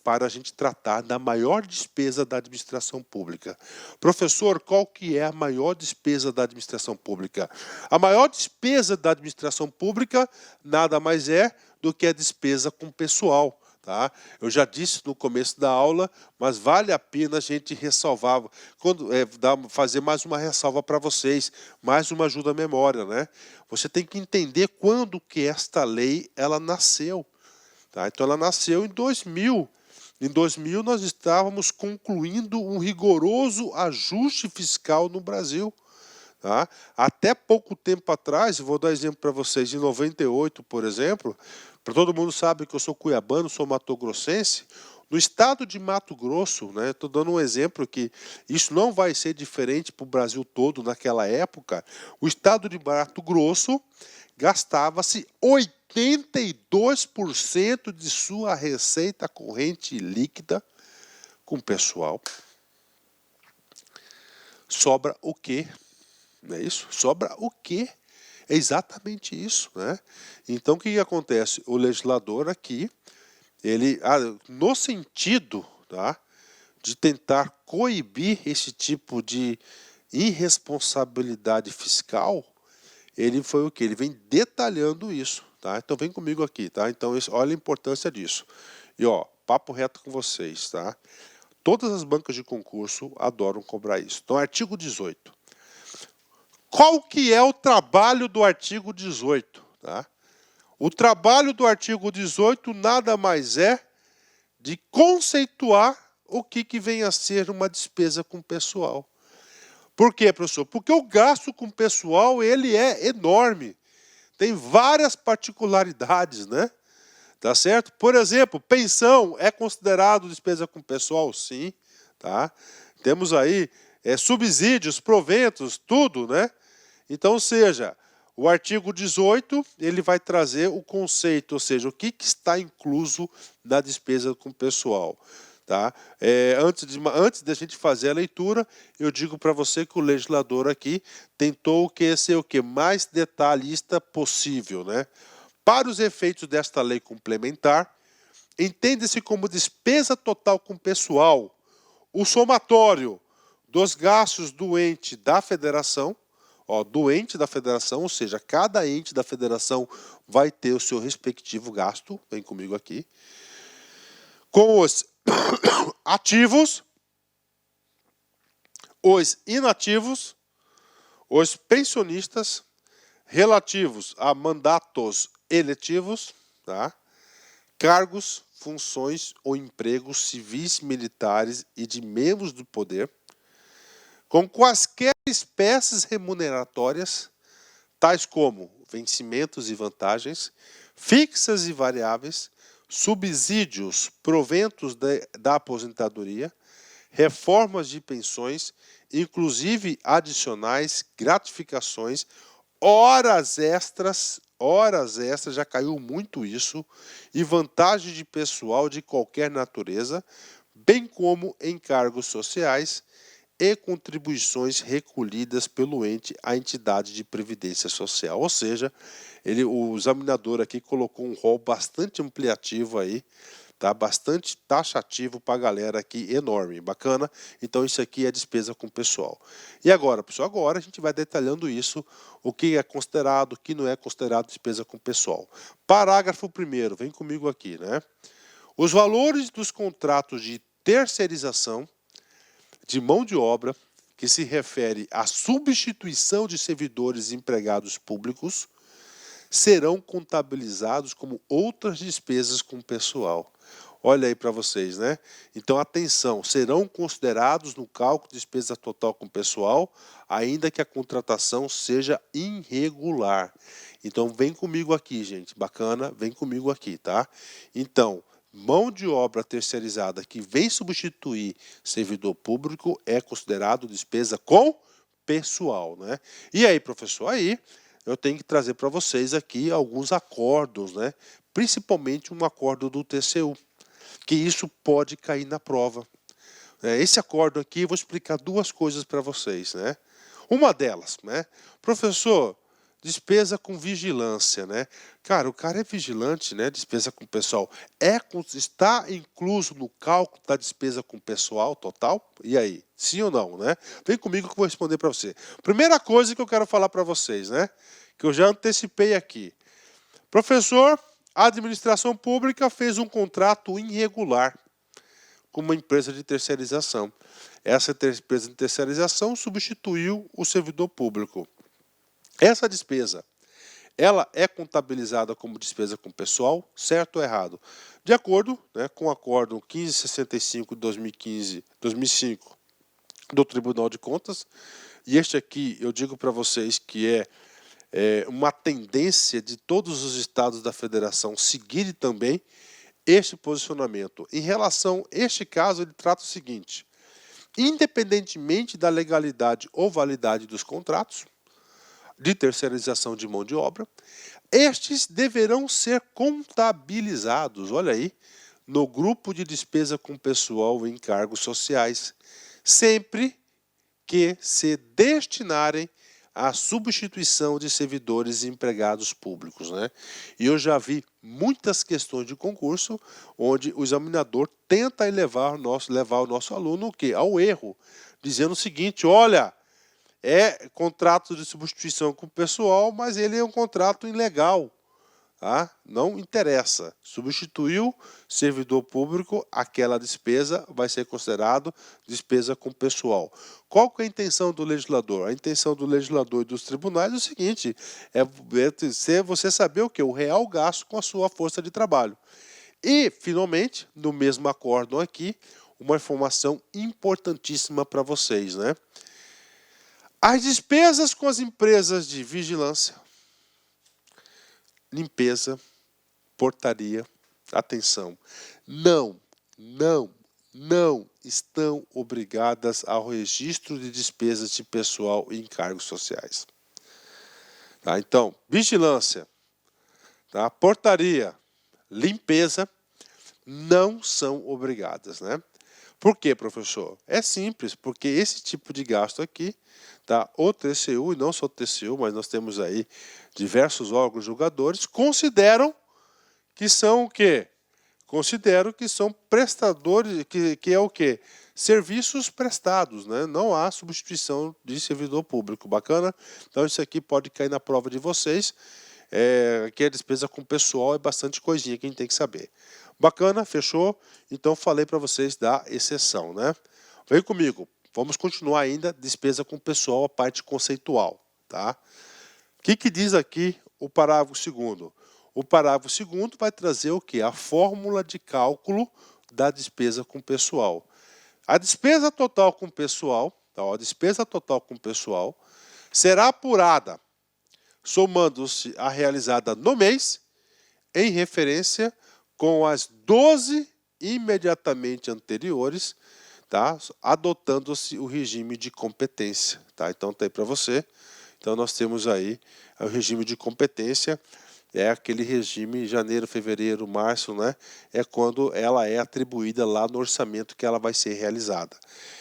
[SPEAKER 1] para a gente tratar da maior despesa da administração pública. Professor, qual que é a maior despesa da administração pública? A maior despesa da administração pública nada mais é do que a despesa com pessoal. Tá? Eu já disse no começo da aula, mas vale a pena a gente ressalvar, fazer mais uma ressalva para vocês, mais uma ajuda à memória, né? Você tem que entender quando que esta lei ela nasceu. Tá? Então ela nasceu em 2000. Em 2000 nós estávamos concluindo um rigoroso ajuste fiscal no Brasil. Tá? Até pouco tempo atrás, vou dar exemplo para vocês, em 98, por exemplo, para todo mundo sabe que eu sou cuiabano, sou matogrossense, no estado de Mato Grosso, né, estou dando um exemplo que isso não vai ser diferente para o Brasil todo naquela época, o estado de Mato Grosso gastava-se 82% de sua receita corrente líquida com o pessoal. Sobra o quê? Não é isso? Sobra o quê? É exatamente isso, né? Então, o que acontece? O legislador aqui, ele, no sentido, tá, de tentar coibir esse tipo de irresponsabilidade fiscal, ele foi o que? Ele vem detalhando isso, tá? Então, vem comigo aqui, tá? Então, olha a importância disso. E, ó, papo reto com vocês, tá? Todas as bancas de concurso adoram cobrar isso. Então, artigo 18. Qual que é o trabalho do artigo 18? Tá? O trabalho do artigo 18 nada mais é de conceituar o que vem a ser uma despesa com pessoal. Por quê, professor? Porque o gasto com pessoal ele é enorme. Tem várias particularidades, né? Tá certo? Por exemplo, pensão é considerado despesa com pessoal? Sim. Tá? Temos aí subsídios, proventos, tudo, né? Então, ou seja, o artigo 18 ele vai trazer o conceito, ou seja, o que está incluso na despesa com pessoal. Tá? Antes de a gente fazer a leitura, eu digo para você que o legislador aqui tentou ser o que mais detalhista possível, né? Para os efeitos desta lei complementar, entende-se como despesa total com pessoal o somatório dos gastos do ente da federação, do ente da federação, ou seja, cada ente da federação vai ter o seu respectivo gasto, vem comigo aqui, com os ativos, os inativos, os pensionistas, relativos a mandatos eletivos, tá? Cargos, funções ou empregos civis, militares e de membros do poder, com quaisquer espécies remuneratórias, tais como vencimentos e vantagens, fixas e variáveis, subsídios, proventos da aposentadoria, reformas de pensões, inclusive adicionais, gratificações, horas extras, já caiu muito isso, e vantagens de pessoal de qualquer natureza, bem como encargos sociais, e contribuições recolhidas pelo ente à entidade de previdência social. Ou seja, o examinador aqui colocou um rol bastante ampliativo aí, tá? Bastante taxativo para a galera aqui, enorme, bacana. Então isso aqui é despesa com pessoal. E agora, pessoal, agora a gente vai detalhando isso, o que é considerado, o que não é considerado despesa com pessoal. Parágrafo 1º, vem comigo aqui, né? Os valores dos contratos de terceirização de mão de obra, que se refere à substituição de servidores e empregados públicos, serão contabilizados como outras despesas com pessoal. Olha aí para vocês, né? Então, atenção, serão considerados no cálculo de despesa total com pessoal, ainda que a contratação seja irregular. Então, vem comigo aqui, gente, bacana, vem comigo aqui, tá? Então, mão de obra terceirizada que vem substituir servidor público é considerado despesa com pessoal, né? E aí, professor, aí eu tenho que trazer para vocês aqui alguns acordos, né? Principalmente um acordo do TCU, que isso pode cair na prova. Esse acordo aqui, eu vou explicar duas coisas para vocês, né? Uma delas, né? Professor, despesa com vigilância, né? Cara, o cara é vigilante, né? Despesa com pessoal. Está incluso no cálculo da despesa com pessoal total? E aí? Sim ou não, né? Vem comigo que eu vou responder para você. Primeira coisa que eu quero falar para vocês, né? Que eu já antecipei aqui. Professor, a administração pública fez um contrato irregular com uma empresa de terceirização. Essa empresa de terceirização substituiu o servidor público. Essa despesa, ela é contabilizada como despesa com pessoal, certo ou errado? De acordo, né, com o Acórdão 1565 de 2005 do Tribunal de Contas, e este aqui eu digo para vocês que é uma tendência de todos os estados da federação seguirem também este posicionamento. Em relação a este caso, ele trata o seguinte: independentemente da legalidade ou validade dos contratos, de terceirização de mão de obra, estes deverão ser contabilizados, olha aí, no grupo de despesa com pessoal e encargos sociais, sempre que se destinarem à substituição de servidores e empregados públicos, né? E eu já vi muitas questões de concurso onde o examinador tenta levar o nosso aluno o quê? Ao erro, dizendo o seguinte: olha, é contrato de substituição com o pessoal, mas ele é um contrato ilegal. Tá? Não interessa. Substituiu servidor público, aquela despesa vai ser considerado despesa com pessoal. Qual que é a intenção do legislador? A intenção do legislador e dos tribunais é o seguinte: é você saber o que? O real gasto com a sua força de trabalho. E, finalmente, no mesmo acórdão aqui, uma informação importantíssima para vocês, né? As despesas com as empresas de vigilância, limpeza, portaria, atenção, não estão obrigadas ao registro de despesas de pessoal e encargos sociais. Tá? Então, vigilância, tá? Portaria, limpeza, não são obrigadas, né? Por quê, professor? É simples, porque esse tipo de gasto aqui, tá? O TCU, e não só o TCU, mas nós temos aí diversos órgãos julgadores, consideram que são o quê? Consideram que são prestadores, que é o quê? Serviços prestados, né? Não há substituição de servidor público. Bacana? Então isso aqui pode cair na prova de vocês, que a despesa com pessoal é bastante coisinha que a gente tem que saber. Bacana? Fechou? Então falei para vocês da exceção, né? Vem comigo. Vamos continuar ainda despesa com pessoal, a parte conceitual, tá? O que diz aqui o parágrafo 2º? O parágrafo 2º vai trazer o quê? A fórmula de cálculo da despesa com pessoal. A despesa total com pessoal, tá? A despesa total com pessoal será apurada somando-se a realizada no mês, em referência com as 12 imediatamente anteriores, tá? Adotando-se o regime de competência. Tá? Então está aí para você. Então nós temos aí o regime de competência, é aquele regime janeiro, fevereiro, março, né? É quando ela é atribuída lá no orçamento que ela vai ser realizada.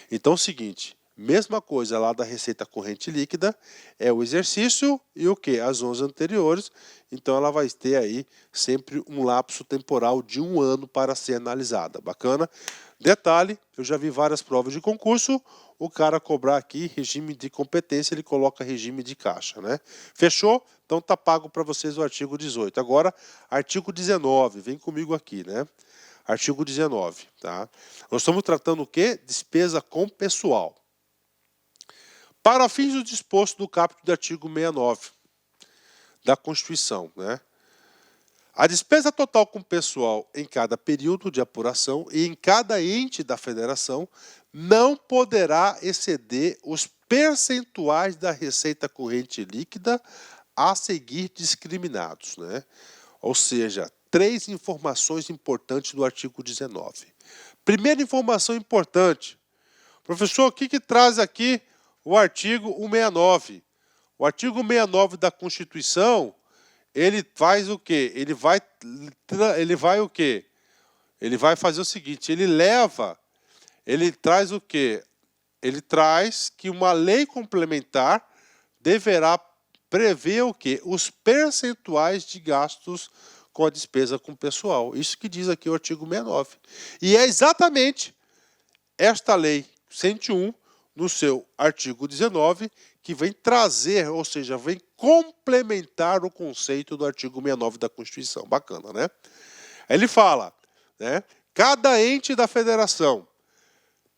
[SPEAKER 1] Então é o seguinte, mesma coisa lá da receita corrente líquida, é o exercício e o que? As 11 anteriores, então ela vai ter aí sempre um lapso temporal de 1 ano para ser analisada. Bacana? Detalhe, eu já vi várias provas de concurso, o cara cobrar aqui regime de competência, ele coloca regime de caixa, né? Fechou? Então tá pago para vocês o artigo 18. Agora, artigo 19, vem comigo aqui, né? Artigo 19, tá? Nós estamos tratando o quê? Despesa com pessoal. Para fins do disposto do caput do artigo 69 da Constituição, né? A despesa total com pessoal em cada período de apuração e em cada ente da federação não poderá exceder os percentuais da receita corrente líquida a seguir discriminados, né? Ou seja, 3 informações importantes do artigo 19. Primeira informação importante. Professor, o que traz aqui o artigo 169? O artigo 169 da Constituição, ele faz o quê? Ele vai o quê? Ele vai fazer o seguinte, ele traz o quê? Ele traz que uma lei complementar deverá prever o quê? Os percentuais de gastos com a despesa com o pessoal. Isso que diz aqui o artigo 69. E é exatamente esta lei 101, no seu artigo 19, que vem trazer, ou seja, vem complementar o conceito do artigo 69 da Constituição. Bacana, né? Ele fala, né? Cada ente da federação.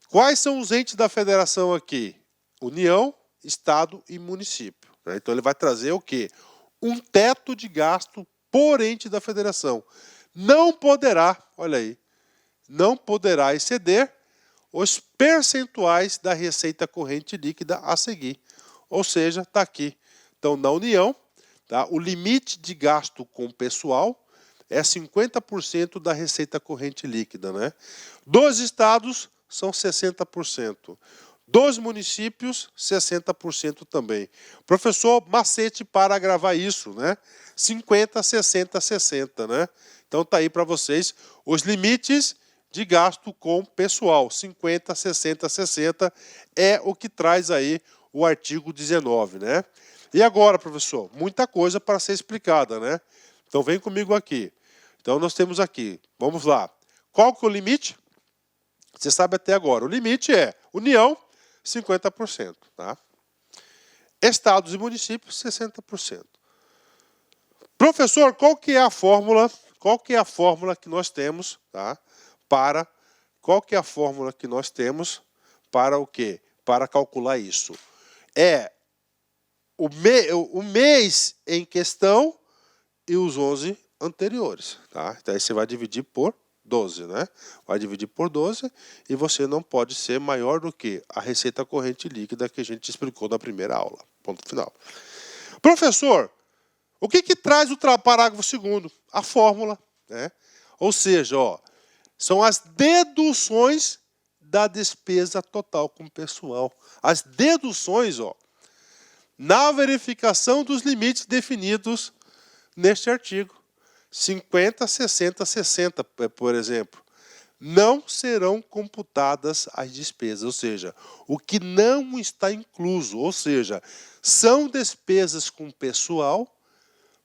[SPEAKER 1] Quais são os entes da federação aqui? União, Estado e município. Né? Então ele vai trazer o quê? Um teto de gasto por ente da federação. Não poderá, olha aí, não poderá exceder os percentuais da receita corrente líquida a seguir. Ou seja, está aqui. Então, na União, tá, o limite de gasto com pessoal é 50% da receita corrente líquida. Né? Dos estados, são 60%. Dos municípios, 60% também. Professor, macete para gravar isso, né? 50, 60, 60, né? Então tá aí para vocês os limites de gasto com pessoal. 50, 60, 60 é o que traz aí o artigo 19, né? E agora, professor, muita coisa para ser explicada, né? Então vem comigo aqui. Então nós temos aqui, vamos lá. Qual que é o limite? Você sabe até agora. O limite é União, 50%. Tá? Estados e municípios, 60%. Professor, qual que é a fórmula? Qual que é a fórmula que nós temos, tá? Qual que é a fórmula que nós temos para o quê? Para calcular isso. É o mês em questão e os 11 anteriores, tá? Então aí você vai dividir por 12, né? Vai dividir por 12 e você não pode ser maior do que a receita corrente líquida que a gente explicou na primeira aula. Ponto final. Professor, o que traz o parágrafo 2º? A fórmula, né? Ou seja, ó, são as deduções da despesa total com o pessoal. As deduções, ó, na verificação dos limites definidos neste artigo. 50, 60, 60, por exemplo. Não serão computadas as despesas, ou seja, o que não está incluso, ou seja, são despesas com pessoal,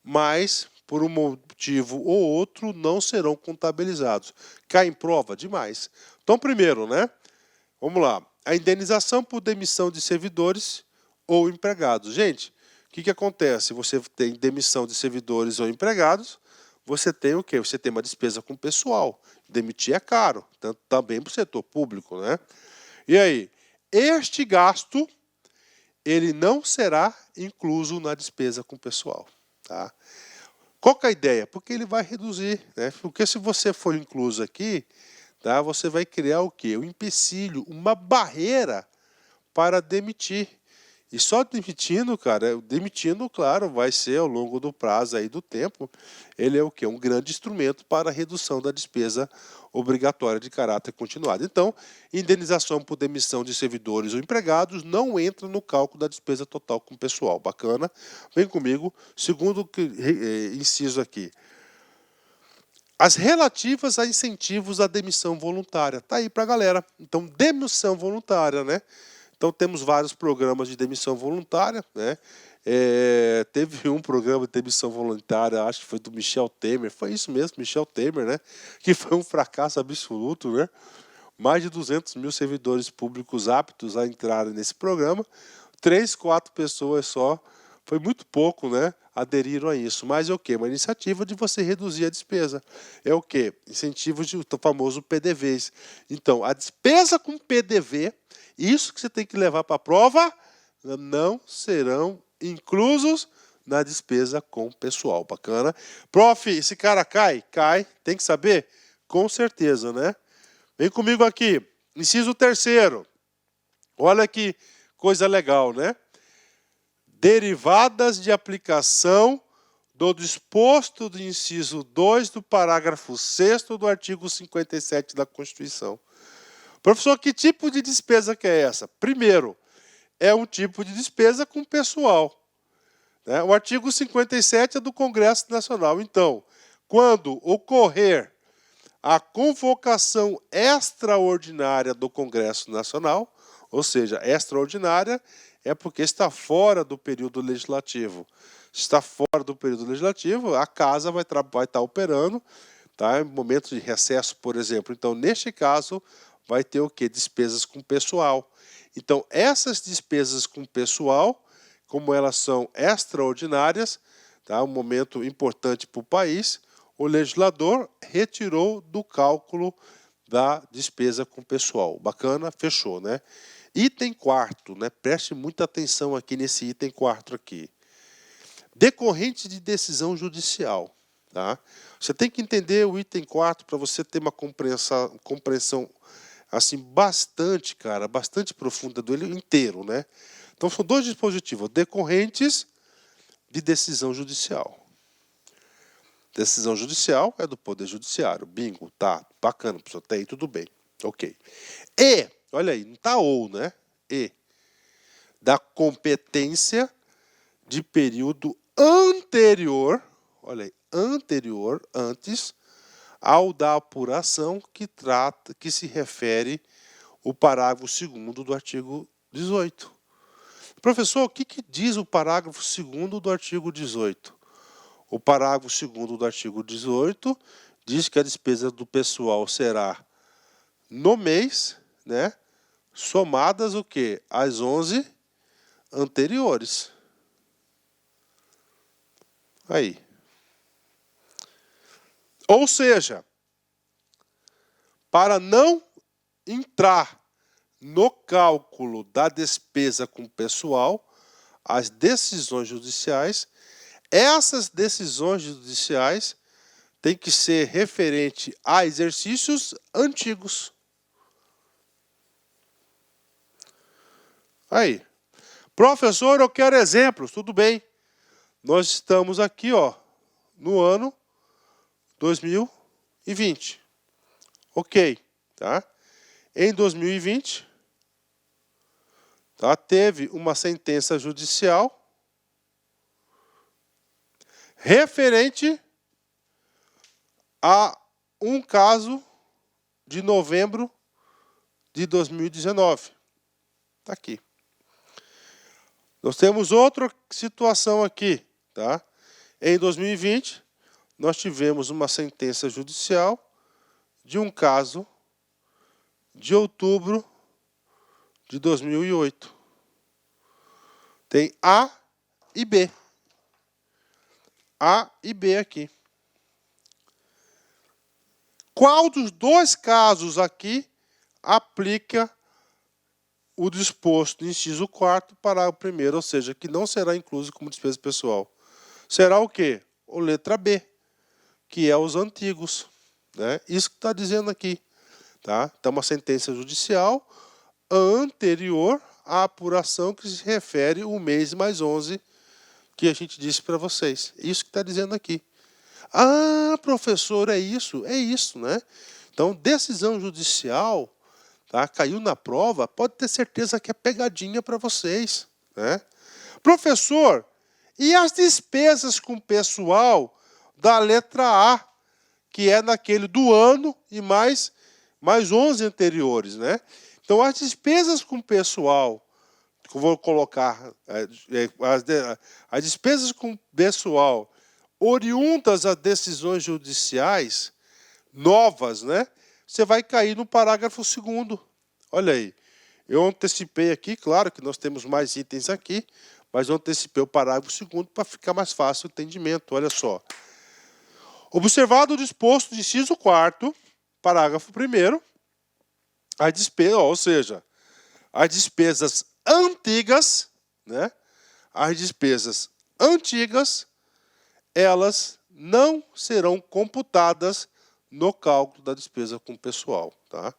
[SPEAKER 1] mas por um motivo ou outro não serão contabilizados. Cai em prova? Demais. Então, primeiro, né? Vamos lá. A indenização por demissão de servidores ou empregados. Gente, o que acontece? Você tem demissão de servidores ou empregados, você tem o quê? Você tem uma despesa com pessoal. Demitir é caro, também para o setor público, né? E aí, este gasto, ele não será incluso na despesa com pessoal, tá? Qual que é a ideia? Porque ele vai reduzir, né? Porque se você for incluso aqui, tá? Você vai criar o quê? Um empecilho, uma barreira para demitir. E só demitindo, cara, demitindo, claro, vai ser ao longo do prazo aí do tempo, ele é o quê? Um grande instrumento para a redução da despesa obrigatória de caráter continuado. Então, indenização por demissão de servidores ou empregados não entra no cálculo da despesa total com o pessoal. Bacana? Vem comigo. Segundo inciso aqui. As relativas a incentivos à demissão voluntária. Tá aí para a galera. Então, demissão voluntária, né? Então, temos vários programas de demissão voluntária, né? Teve um programa de demissão voluntária, acho que foi do Michel Temer, foi isso mesmo, Michel Temer, né? Que foi um fracasso absoluto, né? Mais de 200 mil servidores públicos aptos a entrarem nesse programa, 3, 4 pessoas só, foi muito pouco, né? Aderiram a isso. Mas é o quê? Uma iniciativa de você reduzir a despesa. É o quê? Incentivos de famoso PDVs. Então, a despesa com PDV, isso que você tem que levar para a prova, não serão inclusos na despesa com pessoal. Bacana? Prof, esse cara cai? Cai. Tem que saber? Com certeza, né? Vem comigo aqui. Inciso 3º. Olha que coisa legal, né? Derivadas de aplicação do disposto do inciso 2 do parágrafo 6º do artigo 57 da Constituição. Professor, que tipo de despesa que é essa? Primeiro, é um tipo de despesa com pessoal, né? O artigo 57 é do Congresso Nacional. Então, quando ocorrer a convocação extraordinária do Congresso Nacional, ou seja, extraordinária é porque está fora do período legislativo. Se está fora do período legislativo, a casa vai estar operando, tá? Em momentos de recesso, por exemplo. Então, neste caso, vai ter o quê? Despesas com pessoal. Então, essas despesas com pessoal, como elas são extraordinárias, tá? Um momento importante para o país, o legislador retirou do cálculo da despesa com pessoal. Bacana? Fechou, né? Item 4º, né? Preste muita atenção aqui nesse item 4º aqui. Decorrente de decisão judicial, tá? Você tem que entender o item 4 para você ter uma compreensão assim bastante, cara, bastante profunda dele inteiro, né? Então são 2 dispositivos, decorrentes de decisão judicial. Decisão judicial é do Poder Judiciário. Bingo, tá, bacana, pessoal, até aí tudo bem. Ok. E, olha aí, não tá ou, né? e da competência de período anterior, olha aí, anterior, antes, ao da apuração que se refere o parágrafo 2º do artigo 18. Professor, o que diz o parágrafo 2º do artigo 18? O parágrafo 2º do artigo 18 diz que a despesa do pessoal será no mês, né, somadas o quê? As 11 anteriores. Aí. Ou seja, para não entrar no cálculo da despesa com pessoal, as decisões judiciais, essas decisões judiciais têm que ser referente a exercícios antigos. Aí. Professor, eu quero exemplos. Tudo bem. Nós estamos aqui, ó, no ano 2020. Ok, tá? Em 2020, tá, teve uma sentença judicial referente a um caso de novembro de 2019. Está aqui. Nós temos outra situação aqui, tá? Em 2020, nós tivemos uma sentença judicial de um caso de outubro de 2008. Tem A e B. A e B aqui. Qual dos dois casos aqui aplica o disposto no inciso 4º, parágrafo 1º, ou seja, que não será incluso como despesa pessoal? Será o quê? A letra B, que é os antigos, né? Isso que está dizendo aqui. Tá? Então, uma sentença judicial anterior à apuração que se refere o mês mais 11 que a gente disse para vocês. Isso que está dizendo aqui. Ah, professor, é isso, né? Então, decisão judicial, tá? Caiu na prova, pode ter certeza que é pegadinha para vocês, né? Professor, e as despesas com pessoal da letra A, que é naquele do ano e mais 11 anteriores, né? Então, as despesas com pessoal, que eu vou colocar, as despesas com pessoal oriundas a decisões judiciais novas, né? Você vai cair no parágrafo 2º. Olha aí. Eu antecipei aqui, claro que nós temos mais itens aqui, mas eu antecipei o parágrafo 2º para ficar mais fácil o entendimento. Olha só. Observado o disposto de inciso 4º, parágrafo 1º, a despesa, ou seja, as despesas antigas, né? As despesas antigas, elas não serão computadas no cálculo da despesa com pessoal, tá?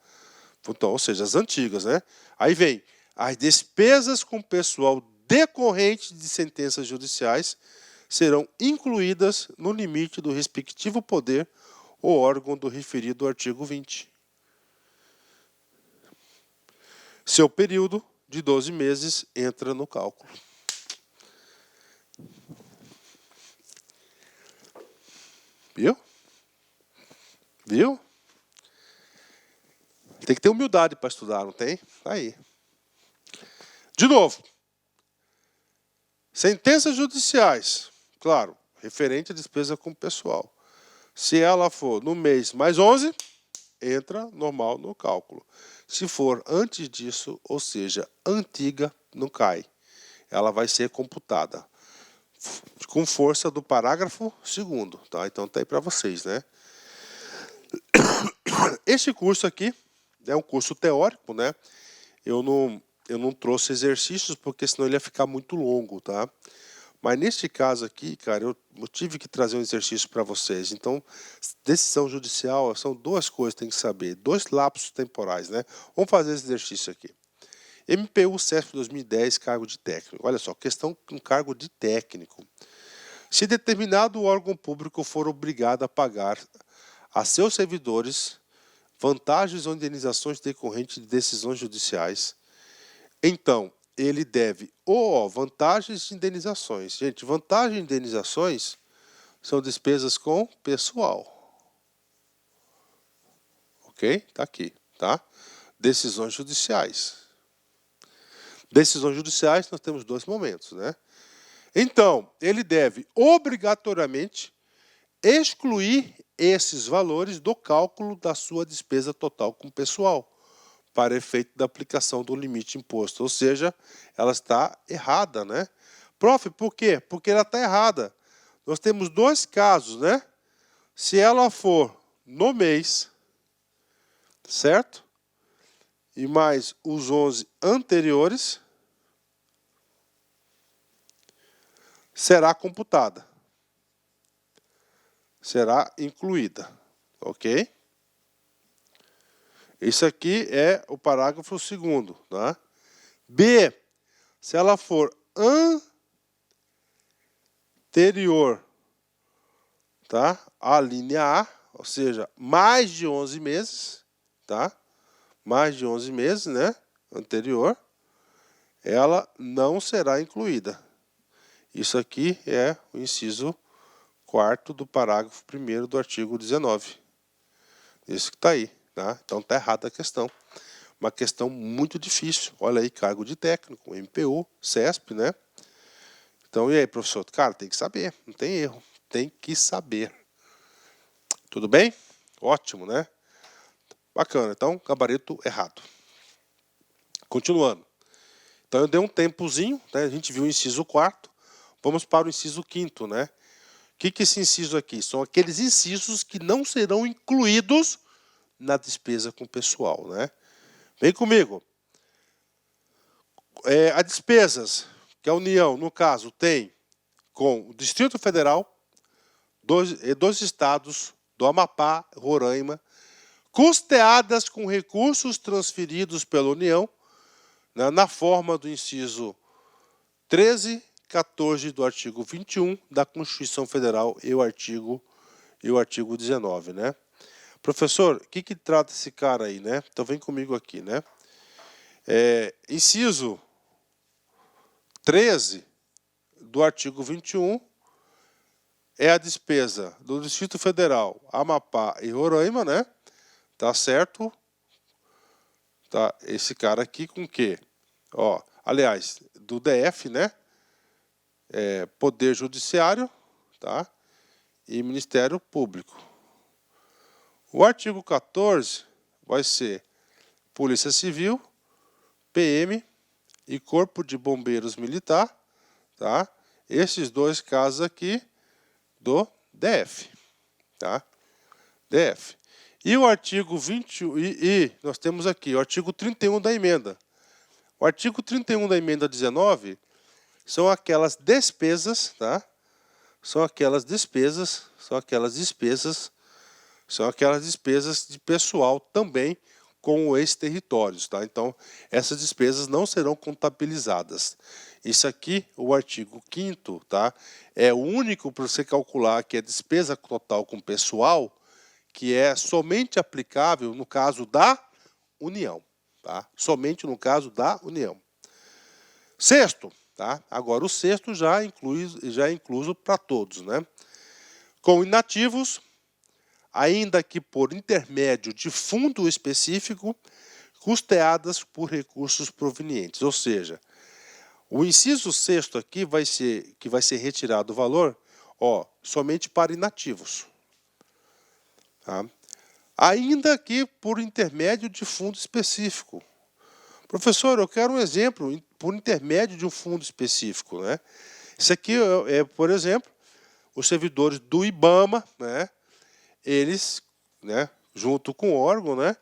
[SPEAKER 1] Então, ou seja, as antigas, né? Aí vem as despesas com pessoal decorrentes de sentenças judiciais serão incluídas no limite do respectivo poder ou órgão do referido artigo 20. Seu período de 12 meses entra no cálculo. Viu? Viu? Tem que ter humildade para estudar, não tem? Tá aí. De novo. Sentenças judiciais. Claro, referente à despesa com pessoal. Se ela for no mês mais 11, entra normal no cálculo. Se for antes disso, ou seja, antiga, não cai. Ela vai ser computada com força do parágrafo 2º, tá? Então tá aí para vocês, né? Este curso aqui é um curso teórico, né? Eu não trouxe exercícios porque senão ele ia ficar muito longo, tá? Mas neste caso aqui, cara, eu tive que trazer um exercício para vocês. Então, decisão judicial são duas coisas que tem que saber, dois lapsos temporais, né? Vamos fazer esse exercício aqui. MPU CESP 2010, cargo de técnico. Olha só, questão com cargo de técnico. Se determinado órgão público for obrigado a pagar a seus servidores vantagens ou indenizações decorrentes de decisões judiciais, Então, ele deve, vantagens e indenizações. Gente, vantagens e indenizações são despesas com pessoal. Ok? Tá aqui, tá? Decisões judiciais. Decisões judiciais, nós temos dois momentos, né? Então, ele deve obrigatoriamente excluir esses valores do cálculo da sua despesa total com pessoal, para efeito da aplicação do limite imposto. Ou seja, ela está errada, né? Prof, por quê? Porque ela está errada. Nós temos dois casos, né? Se ela for no mês, certo? E mais os 11 anteriores, será computada. Será incluída. Ok? Isso aqui é o parágrafo 2º, tá? B, se ela for anterior, tá? À linha A, ou seja, mais de 11 meses, tá? Mais de 11 meses, né? Anterior, ela não será incluída. Isso aqui é o inciso 4º do parágrafo 1º do artigo 19. Isso que está aí, tá? Então está errada a questão. Uma questão muito difícil. Olha aí, cargo de técnico, MPU, CESP, né? Então, e aí, professor? Cara, tem que saber, não tem erro. Tem que saber. Tudo bem? Ótimo, né? Bacana. Então, gabarito errado. Continuando. Então, eu dei um tempozinho, né? A gente viu o inciso 4º. Vamos para o inciso 5º, né? O que é esse inciso aqui? São aqueles incisos que não serão incluídos na despesa com pessoal, né? Vem comigo. As despesas que a União, no caso, tem com o Distrito Federal, dos estados do Amapá, Roraima, custeadas com recursos transferidos pela União, né, na forma do inciso 13, 14 do artigo 21 da Constituição Federal e o artigo 19, né? Professor, o que trata esse cara aí, né? Então vem comigo aqui, né? Inciso 13 do artigo 21 é a despesa do Distrito Federal, Amapá e Roraima, né? Tá certo? Tá, esse cara aqui com o quê? Ó, aliás, do DF, né? Poder Judiciário, tá? E Ministério Público. O artigo 14 vai ser Polícia Civil, PM e Corpo de Bombeiros Militar, tá? Esses dois casos aqui do DF, tá? DF. E o artigo 21, e nós temos aqui o artigo 31 da emenda. O artigo 31 da emenda 19 são aquelas despesas, tá? São aquelas despesas de pessoal também com os ex-territórios, tá? Então, essas despesas não serão contabilizadas. Isso aqui, o artigo 5º, tá? É o único para você calcular que é despesa total com pessoal, que é somente aplicável no caso da União, tá? Somente no caso da União. Sexto, tá? Agora o sexto já é incluso para todos, né? Com inativos, ainda que por intermédio de fundo específico, custeadas por recursos provenientes. Ou seja, o inciso 6º aqui vai ser retirado o valor, somente para inativos. Tá? Ainda que por intermédio de fundo específico. Professor, eu quero um exemplo por intermédio de um fundo específico, né? Isso aqui por exemplo, os servidores do IBAMA, né? Eles, né, junto com o órgão, né,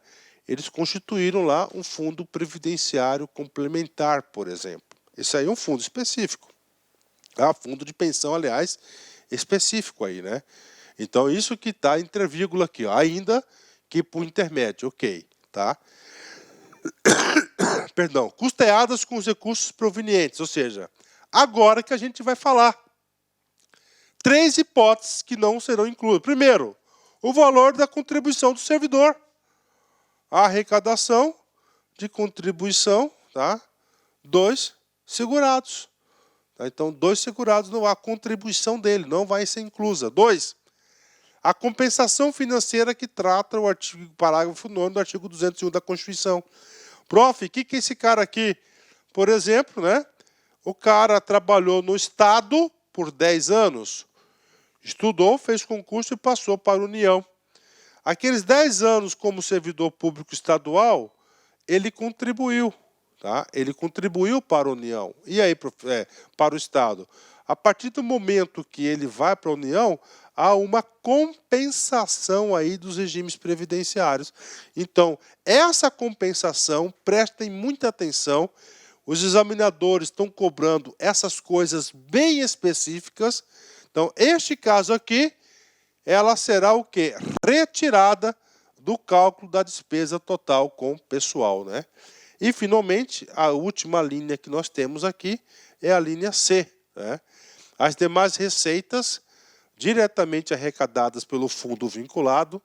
[SPEAKER 1] eles constituíram lá um fundo previdenciário complementar, por exemplo. Isso aí é um fundo específico. Tá? Fundo de pensão, aliás, específico aí, né? Então, isso que está entre vírgula aqui, ó, ainda que por intermédio, ok, tá? Perdão, custeadas com os recursos provenientes, ou seja, agora que a gente vai falar. 3 hipóteses que não serão incluídas. Primeiro, o valor da contribuição do servidor. A arrecadação de contribuição, tá? 2 segurados. Tá? Então, 2 segurados, não há contribuição dele, não vai ser inclusa. 2. A compensação financeira que trata o parágrafo 9º do artigo 201 da Constituição. Prof, o que é esse cara aqui? Por exemplo, né? O cara trabalhou no Estado por 10 anos, estudou, fez concurso e passou para a União. Aqueles 10 anos como servidor público estadual, ele contribuiu. Tá? Ele contribuiu para a União. E aí, para o Estado? A partir do momento que ele vai para a União, há uma compensação aí dos regimes previdenciários. Então, essa compensação, prestem muita atenção, os examinadores estão cobrando essas coisas bem específicas. Então, este caso aqui, ela será o quê? Retirada do cálculo da despesa total com pessoal, né? E, finalmente, a última linha que nós temos aqui é a linha C, né? As demais receitas diretamente arrecadadas pelo fundo vinculado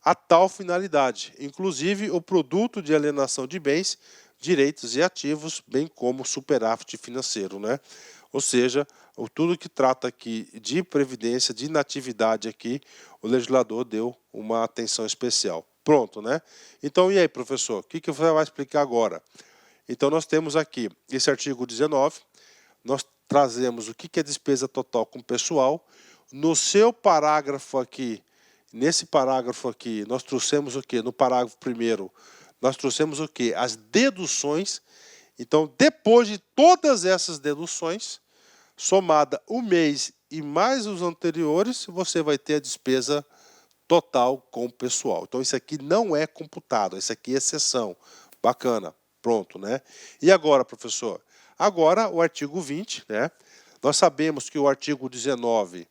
[SPEAKER 1] a tal finalidade, inclusive o produto de alienação de bens, direitos e ativos, bem como superávit financeiro, né? Ou seja, tudo que trata aqui de previdência, de inatividade aqui, o legislador deu uma atenção especial. Pronto, né? Então, e aí, professor? O que você vai explicar agora? Então, nós temos aqui esse artigo 19, nós trazemos o que é despesa total com pessoal. No seu parágrafo aqui, nesse parágrafo aqui, nós trouxemos o quê? No parágrafo 1º, nós trouxemos o quê? As deduções. Então, depois de todas essas deduções, somada o mês e mais os anteriores, você vai ter a despesa total com o pessoal. Então, isso aqui não é computado, isso aqui é exceção. Bacana, pronto, né? E agora, professor? Agora, o artigo 20, né? Nós sabemos que o artigo 19,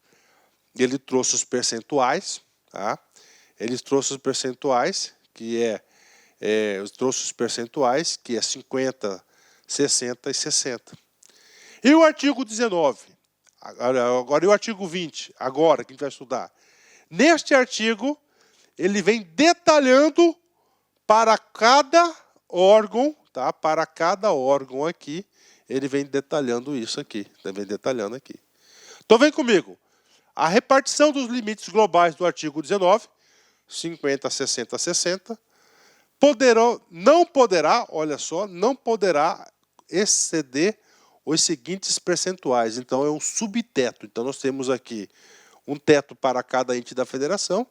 [SPEAKER 1] ele trouxe os percentuais, tá? Ele trouxe os percentuais, que trouxe os percentuais, que é 50, 60 e 60. E o artigo 19? Agora, e o artigo 20? Agora, que a gente vai estudar. Neste artigo, ele vem detalhando para cada órgão, tá? Para cada órgão aqui, ele vem detalhando isso aqui. Vem detalhando aqui. Então, vem comigo. A repartição dos limites globais do artigo 19, 50, 60, 60, não poderá, olha só, não poderá exceder os seguintes percentuais. Então, é um subteto. Então, nós temos aqui um teto para cada ente da federação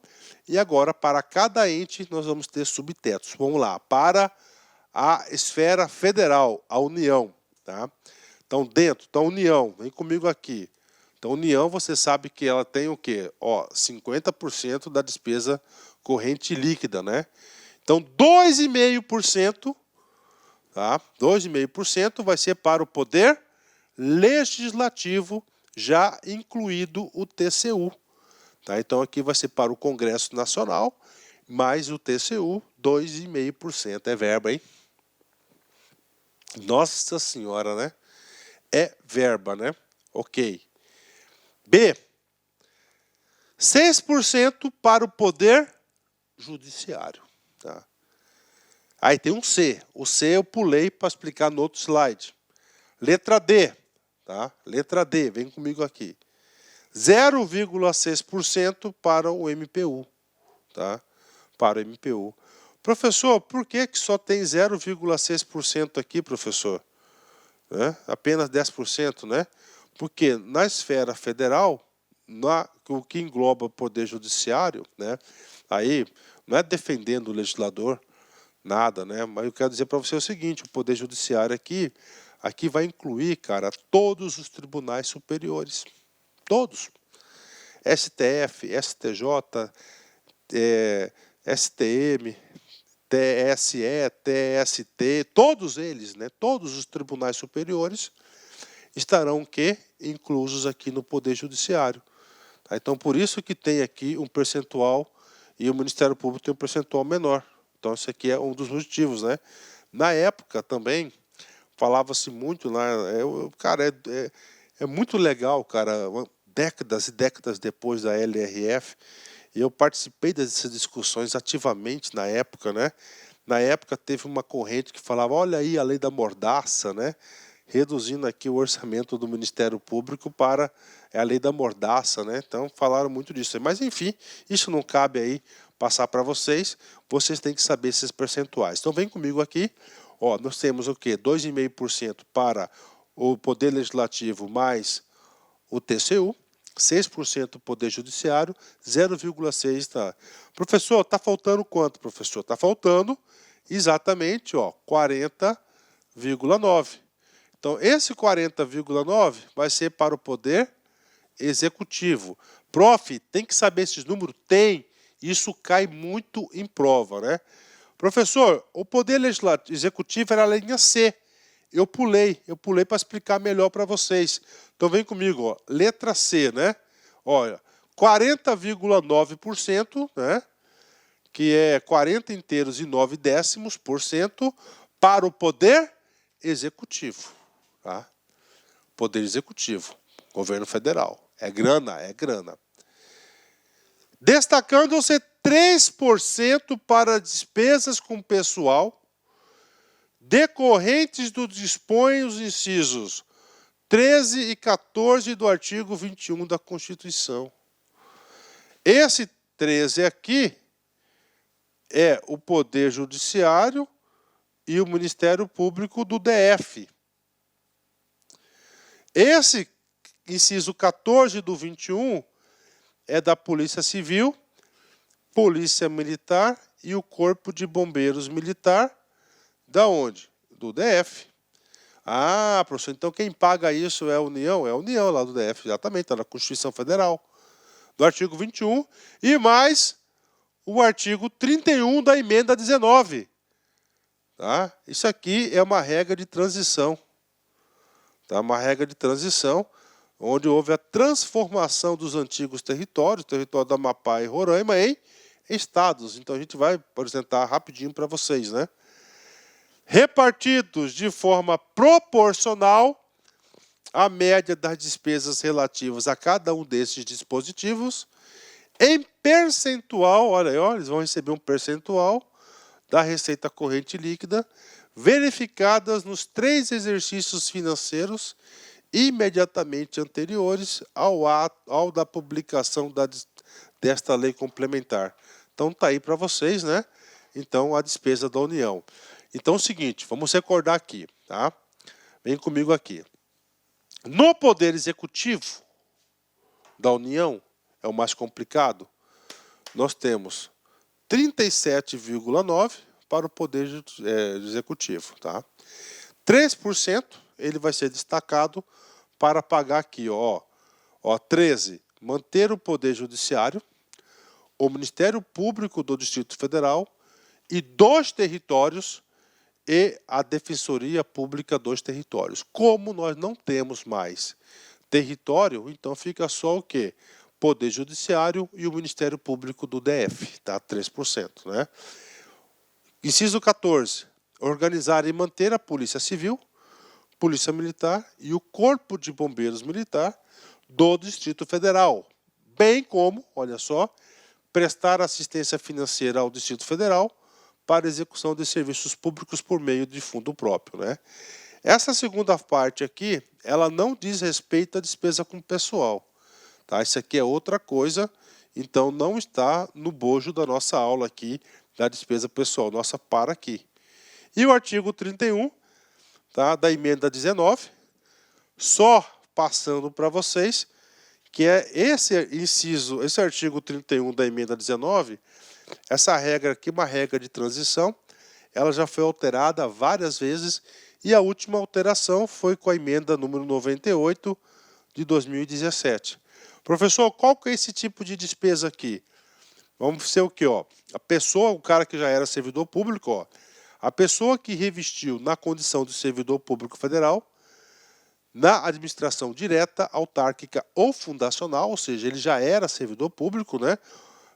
[SPEAKER 1] e agora, para cada ente, nós vamos ter subtetos. Vamos lá, para a esfera federal, a União. Tá? Então, dentro da União, vem comigo aqui. Então, União, você sabe que ela tem o quê? 50% da despesa corrente líquida, né? Então, 2,5%, tá? 2,5% vai ser para o poder legislativo, já incluído o TCU. Tá? Então, aqui vai ser para o Congresso Nacional, mais o TCU, 2,5%. É verba, hein? Nossa Senhora, né? É verba, né? Ok. B. 6% para o Poder Judiciário. Tá? Aí tem um C. O C eu pulei para explicar no outro slide. Letra D. Tá? Letra D, vem comigo aqui. 0,6% para o MPU. Tá? Para o MPU. Professor, por que só tem 0,6% aqui, professor? Apenas 10%, né? Porque na esfera federal, o que engloba o Poder Judiciário, né? Aí, não é defendendo o legislador, nada, né? Mas eu quero dizer para você o seguinte, o Poder Judiciário aqui vai incluir, cara, todos os tribunais superiores. Todos. STF, STJ, STM, TSE, TST, todos eles, né? Todos os tribunais superiores estarão inclusos aqui no Poder Judiciário. Tá? Então, por isso que tem aqui um percentual e o Ministério Público tem um percentual menor. Então, isso aqui é um dos motivos, né? Na época também, falava-se muito lá, cara, é muito legal, cara, décadas e décadas depois da LRF, e eu participei dessas discussões ativamente na época, né? Na época teve uma corrente que falava, olha aí a lei da mordaça, né? Reduzindo aqui o orçamento do Ministério Público para a lei da mordaça, né? Então falaram muito disso. Mas enfim, isso não cabe aí passar para vocês. Vocês têm que saber esses percentuais. Então vem comigo aqui. Ó, nós temos o quê? 2,5% para o Poder Legislativo mais o TCU, 6% Poder Judiciário, 0,6%. Tá. Professor, está faltando quanto, professor? Está faltando exatamente 40,9%. Então, esse 40,9 vai ser para o Poder Executivo. Prof, tem que saber esses números? Tem. Isso cai muito em prova, né? Professor, o Poder Legislativo Executivo era a linha C. Eu pulei para explicar melhor para vocês. Então, vem comigo, ó. Letra C, né? Olha, 40,9%, né? Que é 40 inteiros e 9 décimos por cento para o Poder Executivo. Tá? Poder Executivo, Governo Federal. É grana, é grana. Destacando-se 3% para despesas com pessoal decorrentes do dispõe os incisos 13 e 14 do artigo 21 da Constituição. Esse 13 aqui é o Poder Judiciário e o Ministério Público do DF. Esse inciso 14 do 21 é da Polícia Civil, Polícia Militar e o Corpo de Bombeiros Militar, da onde? Do DF. Ah, professor, então quem paga isso é a União? É a União lá do DF, exatamente, está na Constituição Federal, do artigo 21, e mais o artigo 31 da emenda 19. Tá? Isso aqui é uma regra de transição. Tá? Uma regra de transição, onde houve a transformação dos antigos territórios, território do Amapá e Roraima, em estados. Então a gente vai apresentar rapidinho para vocês, né? Repartidos de forma proporcional à média das despesas relativas a cada um desses dispositivos, em percentual, olha aí, eles vão receber um percentual da receita corrente líquida, verificadas nos 3 exercícios financeiros imediatamente anteriores ao da publicação desta lei complementar. Então está aí para vocês, né? Então a despesa da União. Então é o seguinte, vamos recordar aqui, tá? Vem comigo aqui. No Poder Executivo da União, é o mais complicado, nós temos 37,9% para o Poder Executivo. Tá? 3% ele vai ser destacado para pagar aqui, ó, 13%, manter o Poder Judiciário, o Ministério Público do Distrito Federal e dos territórios e a Defensoria Pública dos Territórios. Como nós não temos mais território, então fica só o quê? Poder Judiciário e o Ministério Público do DF, tá? 3%, né? Inciso 14. Organizar e manter a Polícia Civil, Polícia Militar e o Corpo de Bombeiros Militar do Distrito Federal, bem como, olha só, prestar assistência financeira ao Distrito Federal para execução de serviços públicos por meio de fundo próprio, né? Essa segunda parte aqui, ela não diz respeito à despesa com pessoal. Tá? Isso aqui é outra coisa, então não está no bojo da nossa aula aqui, da despesa pessoal. Nossa, para aqui. E o artigo 31, tá, da emenda 19, só passando para vocês, que é esse inciso, esse artigo 31 da emenda 19, essa regra aqui, uma regra de transição, ela já foi alterada várias vezes, e a última alteração foi com a emenda número 98 de 2017. Professor, qual que é esse tipo de despesa aqui? Vamos ser o quê? Ó? A pessoa, o cara que já era servidor público, ó, a pessoa que revestiu na condição de servidor público federal, na administração direta, autárquica ou fundacional, ou seja, ele já era servidor público, né?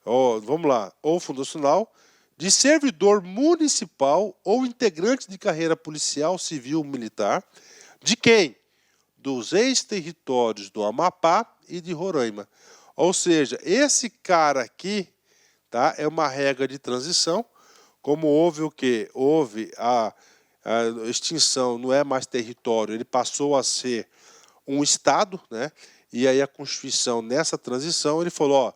[SPEAKER 1] Ó, vamos lá, ou fundacional, de servidor municipal ou integrante de carreira policial, civil ou militar, de quem? Dos ex-territórios do Amapá e de Roraima. Ou seja, esse cara aqui, tá, é uma regra de transição, como houve o quê? Houve a extinção, não é mais território, ele passou a ser um Estado, né? E aí a Constituição, nessa transição, ele falou, ó,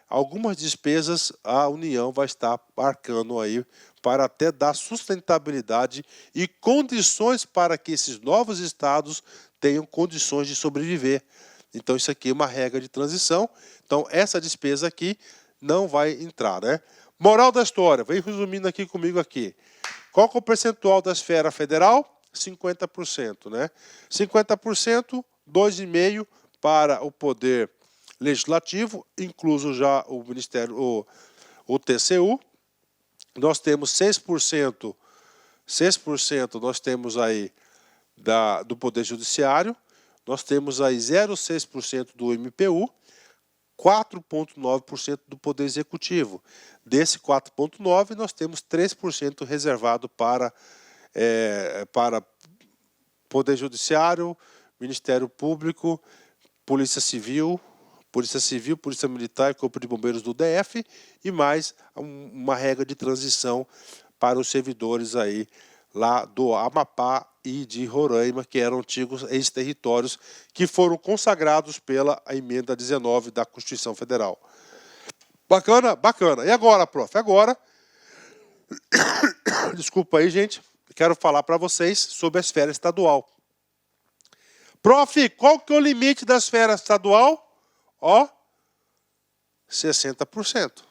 [SPEAKER 1] algumas despesas a União vai estar arcando aí para até dar sustentabilidade e condições para que esses novos estados tenham condições de sobreviver. Então isso aqui é uma regra de transição. Então essa despesa aqui não vai entrar, né? Moral da história, vem resumindo aqui comigo aqui. Qual que é o percentual da esfera federal? 50%, né? 50%, 2,5% para o poder legislativo, incluso já o Ministério, o TCU. Nós temos 6% nós temos aí do Poder Judiciário, nós temos aí 0,6% do MPU, 4,9% do Poder Executivo. Desse 4,9%, nós temos 3% reservado para Poder Judiciário, Ministério Público, Polícia Civil, Polícia Militar e Corpo de Bombeiros do DF e mais uma regra de transição para os servidores aí lá do Amapá e de Roraima, que eram antigos ex-territórios que foram consagrados pela emenda 19 da Constituição Federal. Bacana? Bacana. E agora, prof? Agora, desculpa aí, gente, quero falar para vocês sobre a esfera estadual. Prof, qual que é o limite da esfera estadual? Ó, 60%.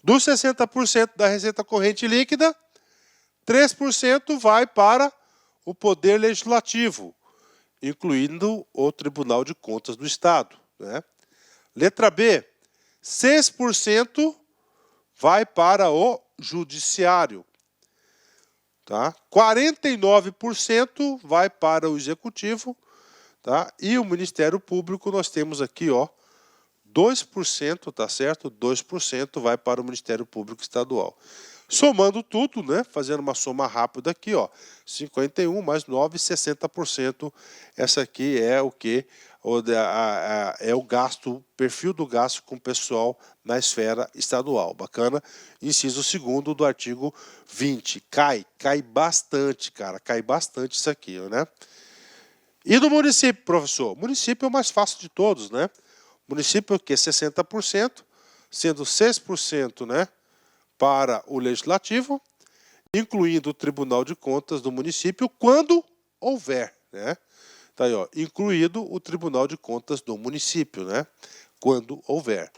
[SPEAKER 1] Dos 60% da receita corrente líquida, 3% vai para o Poder Legislativo, incluindo o Tribunal de Contas do Estado, né? Letra B, 6% vai para o Judiciário. Tá? 49% vai para o Executivo. Tá? E o Ministério Público, nós temos aqui, ó, 2%, tá certo? 2% vai para o Ministério Público Estadual. Somando tudo, né? Fazendo uma soma rápida aqui, ó, 51 mais 9, 60%. Essa aqui é o que? É o gasto, perfil do gasto com o pessoal na esfera estadual. Bacana? Inciso 2º do artigo 20. Cai bastante, cara. Cai bastante isso aqui, né? E do município, professor? O município é o mais fácil de todos, né? O município é o quê? 60%, sendo 6%, né, para o legislativo, incluindo o Tribunal de Contas do município, quando houver, né? Tá aí, ó, incluído o Tribunal de Contas do município, né? Quando houver.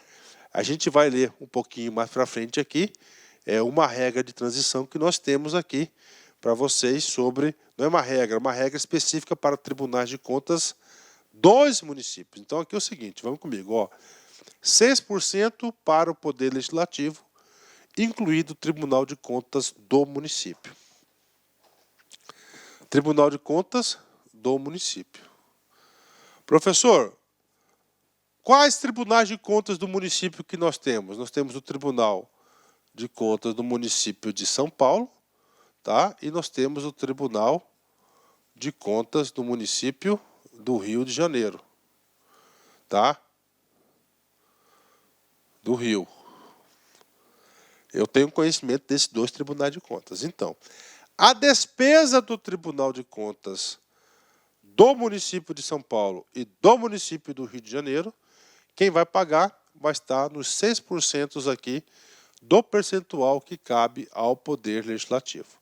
[SPEAKER 1] A gente vai ler um pouquinho mais para frente aqui, uma regra de transição que nós temos aqui para vocês sobre, não é uma regra específica para tribunais de contas dos municípios. Então aqui é o seguinte, vamos comigo, ó, 6% para o Poder Legislativo, incluído o Tribunal de Contas do município. Tribunal de Contas do município. Professor, quais tribunais de contas do município que nós temos? Nós temos o Tribunal de Contas do município de São Paulo, tá? E nós temos o Tribunal de Contas do município do Rio de Janeiro, tá? Do Rio. Eu tenho conhecimento desses dois tribunais de contas. Então, a despesa do Tribunal de Contas do município de São Paulo e do município do Rio de Janeiro, quem vai pagar vai estar nos 6% aqui do percentual que cabe ao Poder Legislativo.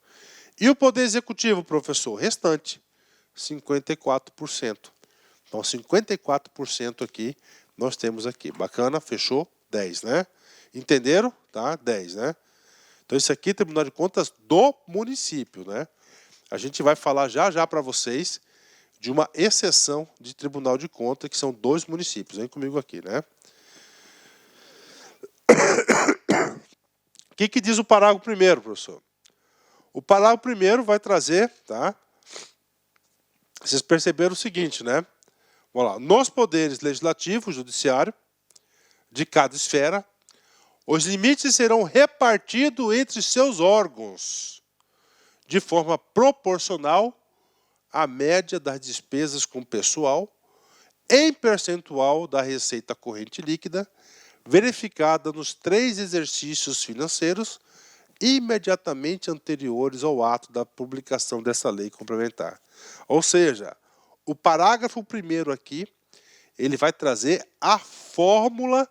[SPEAKER 1] E o Poder Executivo, professor? Restante, 54%. Então, 54% aqui nós temos aqui. Bacana, fechou? 10, né? Entenderam? Tá? 10, né? Então, isso aqui é Tribunal de Contas do município, né? A gente vai falar já para vocês de uma exceção de Tribunal de Contas, que são 2 municípios. Vem comigo aqui, né? O que diz o parágrafo 1º, professor? O parágrafo 1º vai trazer, tá? Vocês perceberam o seguinte, né? Vamos lá. Nos poderes legislativo, judiciário, de cada esfera, os limites serão repartidos entre seus órgãos de forma proporcional à média das despesas com pessoal em percentual da receita corrente líquida verificada nos 3 exercícios financeiros imediatamente anteriores ao ato da publicação dessa lei complementar. Ou seja, o parágrafo 1º aqui, ele vai trazer a fórmula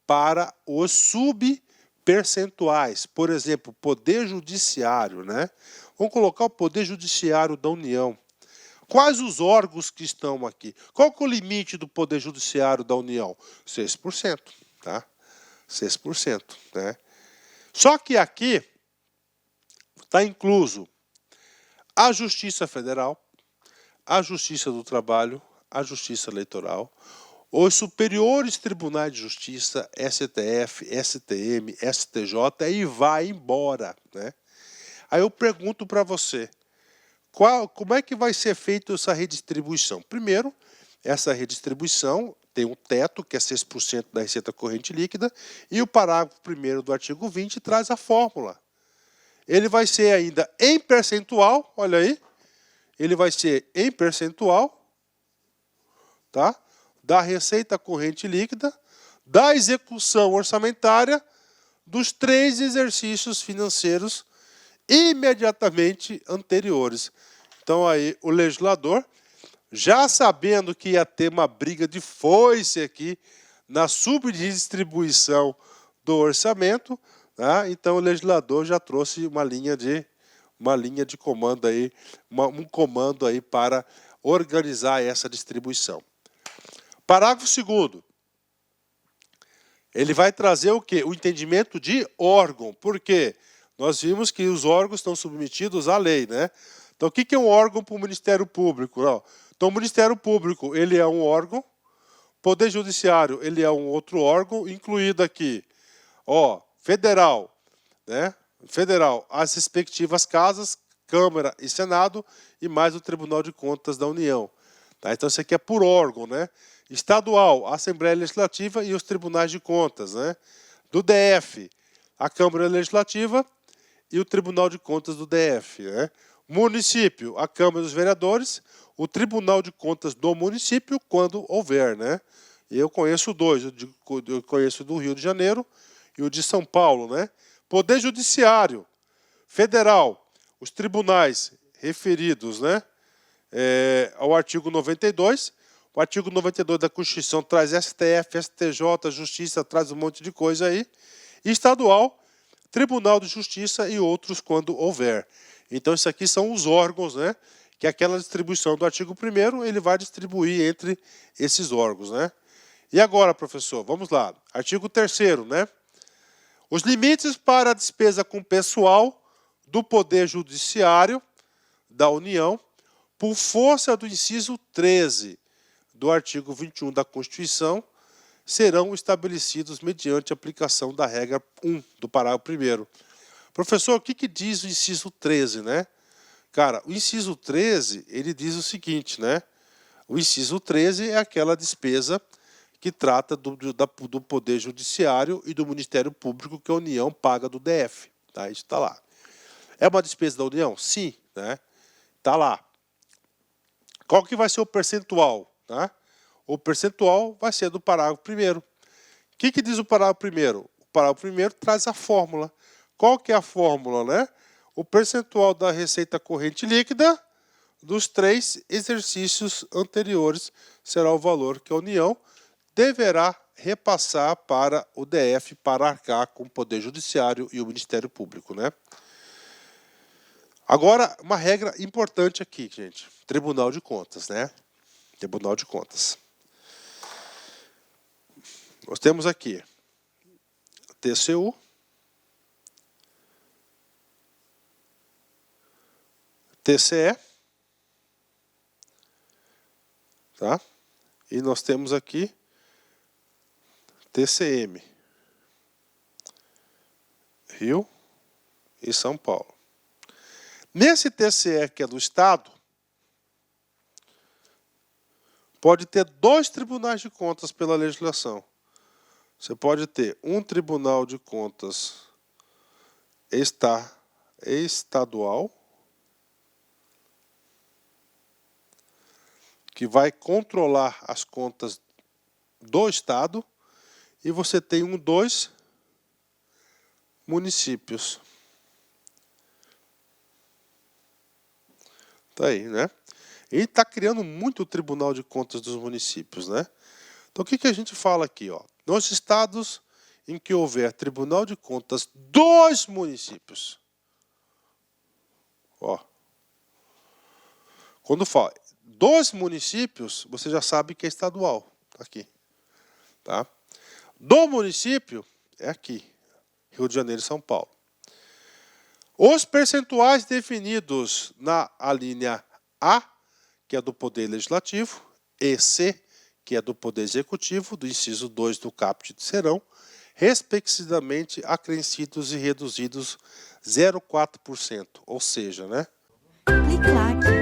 [SPEAKER 1] para os subpercentuais. Por exemplo, Poder Judiciário, né? Vamos colocar o Poder Judiciário da União. Quais os órgãos que estão aqui? Qual que é o limite do Poder Judiciário da União? 6%, tá? 6%, né? Só que aqui está incluso a Justiça Federal, a Justiça do Trabalho, a Justiça Eleitoral, os superiores tribunais de justiça, STF, STM, STJ, e vai embora, né? Aí eu pergunto para você, como é que vai ser feita essa redistribuição? Primeiro, essa redistribuição tem um teto, que é 6% da receita corrente líquida, e o parágrafo 1º do artigo 20 traz a fórmula. Ele vai ser ainda em percentual, olha aí, ele vai ser em percentual, tá? Da receita corrente líquida, da execução orçamentária dos 3 exercícios financeiros imediatamente anteriores. Então aí o legislador, já sabendo que ia ter uma briga de foice aqui na subdistribuição do orçamento, tá? Então o legislador já trouxe uma linha de comando aí, um comando aí para organizar essa distribuição. Parágrafo 2º. Ele vai trazer o quê? O entendimento de órgão. Por quê? Nós vimos que os órgãos estão submetidos à lei, né? Então, o que é um órgão para o Ministério Público? Não. Então, o Ministério Público, ele é um órgão. Poder Judiciário, ele é um outro órgão, incluído aqui, ó, federal, né? Federal, as respectivas casas, Câmara e Senado, e mais o Tribunal de Contas da União. Tá? Então, isso aqui é por órgão, né? Estadual, a Assembleia Legislativa e os Tribunais de Contas, né? Do DF, a Câmara Legislativa e o Tribunal de Contas do DF, né? Município, a Câmara dos Vereadores, o Tribunal de Contas do município, quando houver, né? E eu conheço 2, eu conheço do Rio de Janeiro e o de São Paulo, né? Poder Judiciário, Federal, os tribunais referidos, né? Ao artigo 92. O artigo 92 da Constituição traz STF, STJ, Justiça, traz um monte de coisa aí. E estadual, Tribunal de Justiça e outros quando houver. Então, isso aqui são os órgãos, né? Que aquela distribuição do artigo 1º, ele vai distribuir entre esses órgãos, né? E agora, professor, vamos lá. Artigo 3º, né? Os limites para a despesa com pessoal do Poder Judiciário da União, por força do inciso 13 do artigo 21 da Constituição, serão estabelecidos mediante aplicação da regra 1 do parágrafo 1º. Professor, o que diz o inciso 13, né? Cara, o inciso 13, ele diz o seguinte, né? O inciso 13 é aquela despesa que trata do Poder Judiciário e do Ministério Público que a União paga do DF. Tá? Isso está lá. É uma despesa da União? Sim, né? Está lá. Qual que vai ser o percentual? Tá? O percentual vai ser do parágrafo 1º. O que diz o parágrafo 1º? O parágrafo 1º traz a fórmula. Qual que é a fórmula, né? O percentual da receita corrente líquida dos 3 exercícios anteriores será o valor que a União deverá repassar para o DF para arcar com o Poder Judiciário e o Ministério Público, né? Agora, uma regra importante aqui, gente. Tribunal de Contas, né? Tribunal de Contas. Nós temos aqui TCU, TCE, tá? E nós temos aqui TCM, Rio e São Paulo. Nesse TCE, que é do Estado, pode ter 2 tribunais de contas pela legislação. Você pode ter um tribunal de contas estadual, que vai controlar as contas do Estado, e você tem 2 municípios. Tá aí, né? E está criando muito o Tribunal de Contas dos municípios, né? Então, o que a gente fala aqui, ó? Nos estados em que houver Tribunal de Contas dos municípios, ó, quando fala dos municípios, você já sabe que é estadual, tá aqui, tá? Do município é aqui, Rio de Janeiro e São Paulo. Os percentuais definidos na alínea A, que é do Poder Legislativo, e C, que é do Poder Executivo, do inciso 2 do caput, serão, respectivamente, acrescidos e reduzidos 0,4%, ou seja, né?
[SPEAKER 2] Clique like.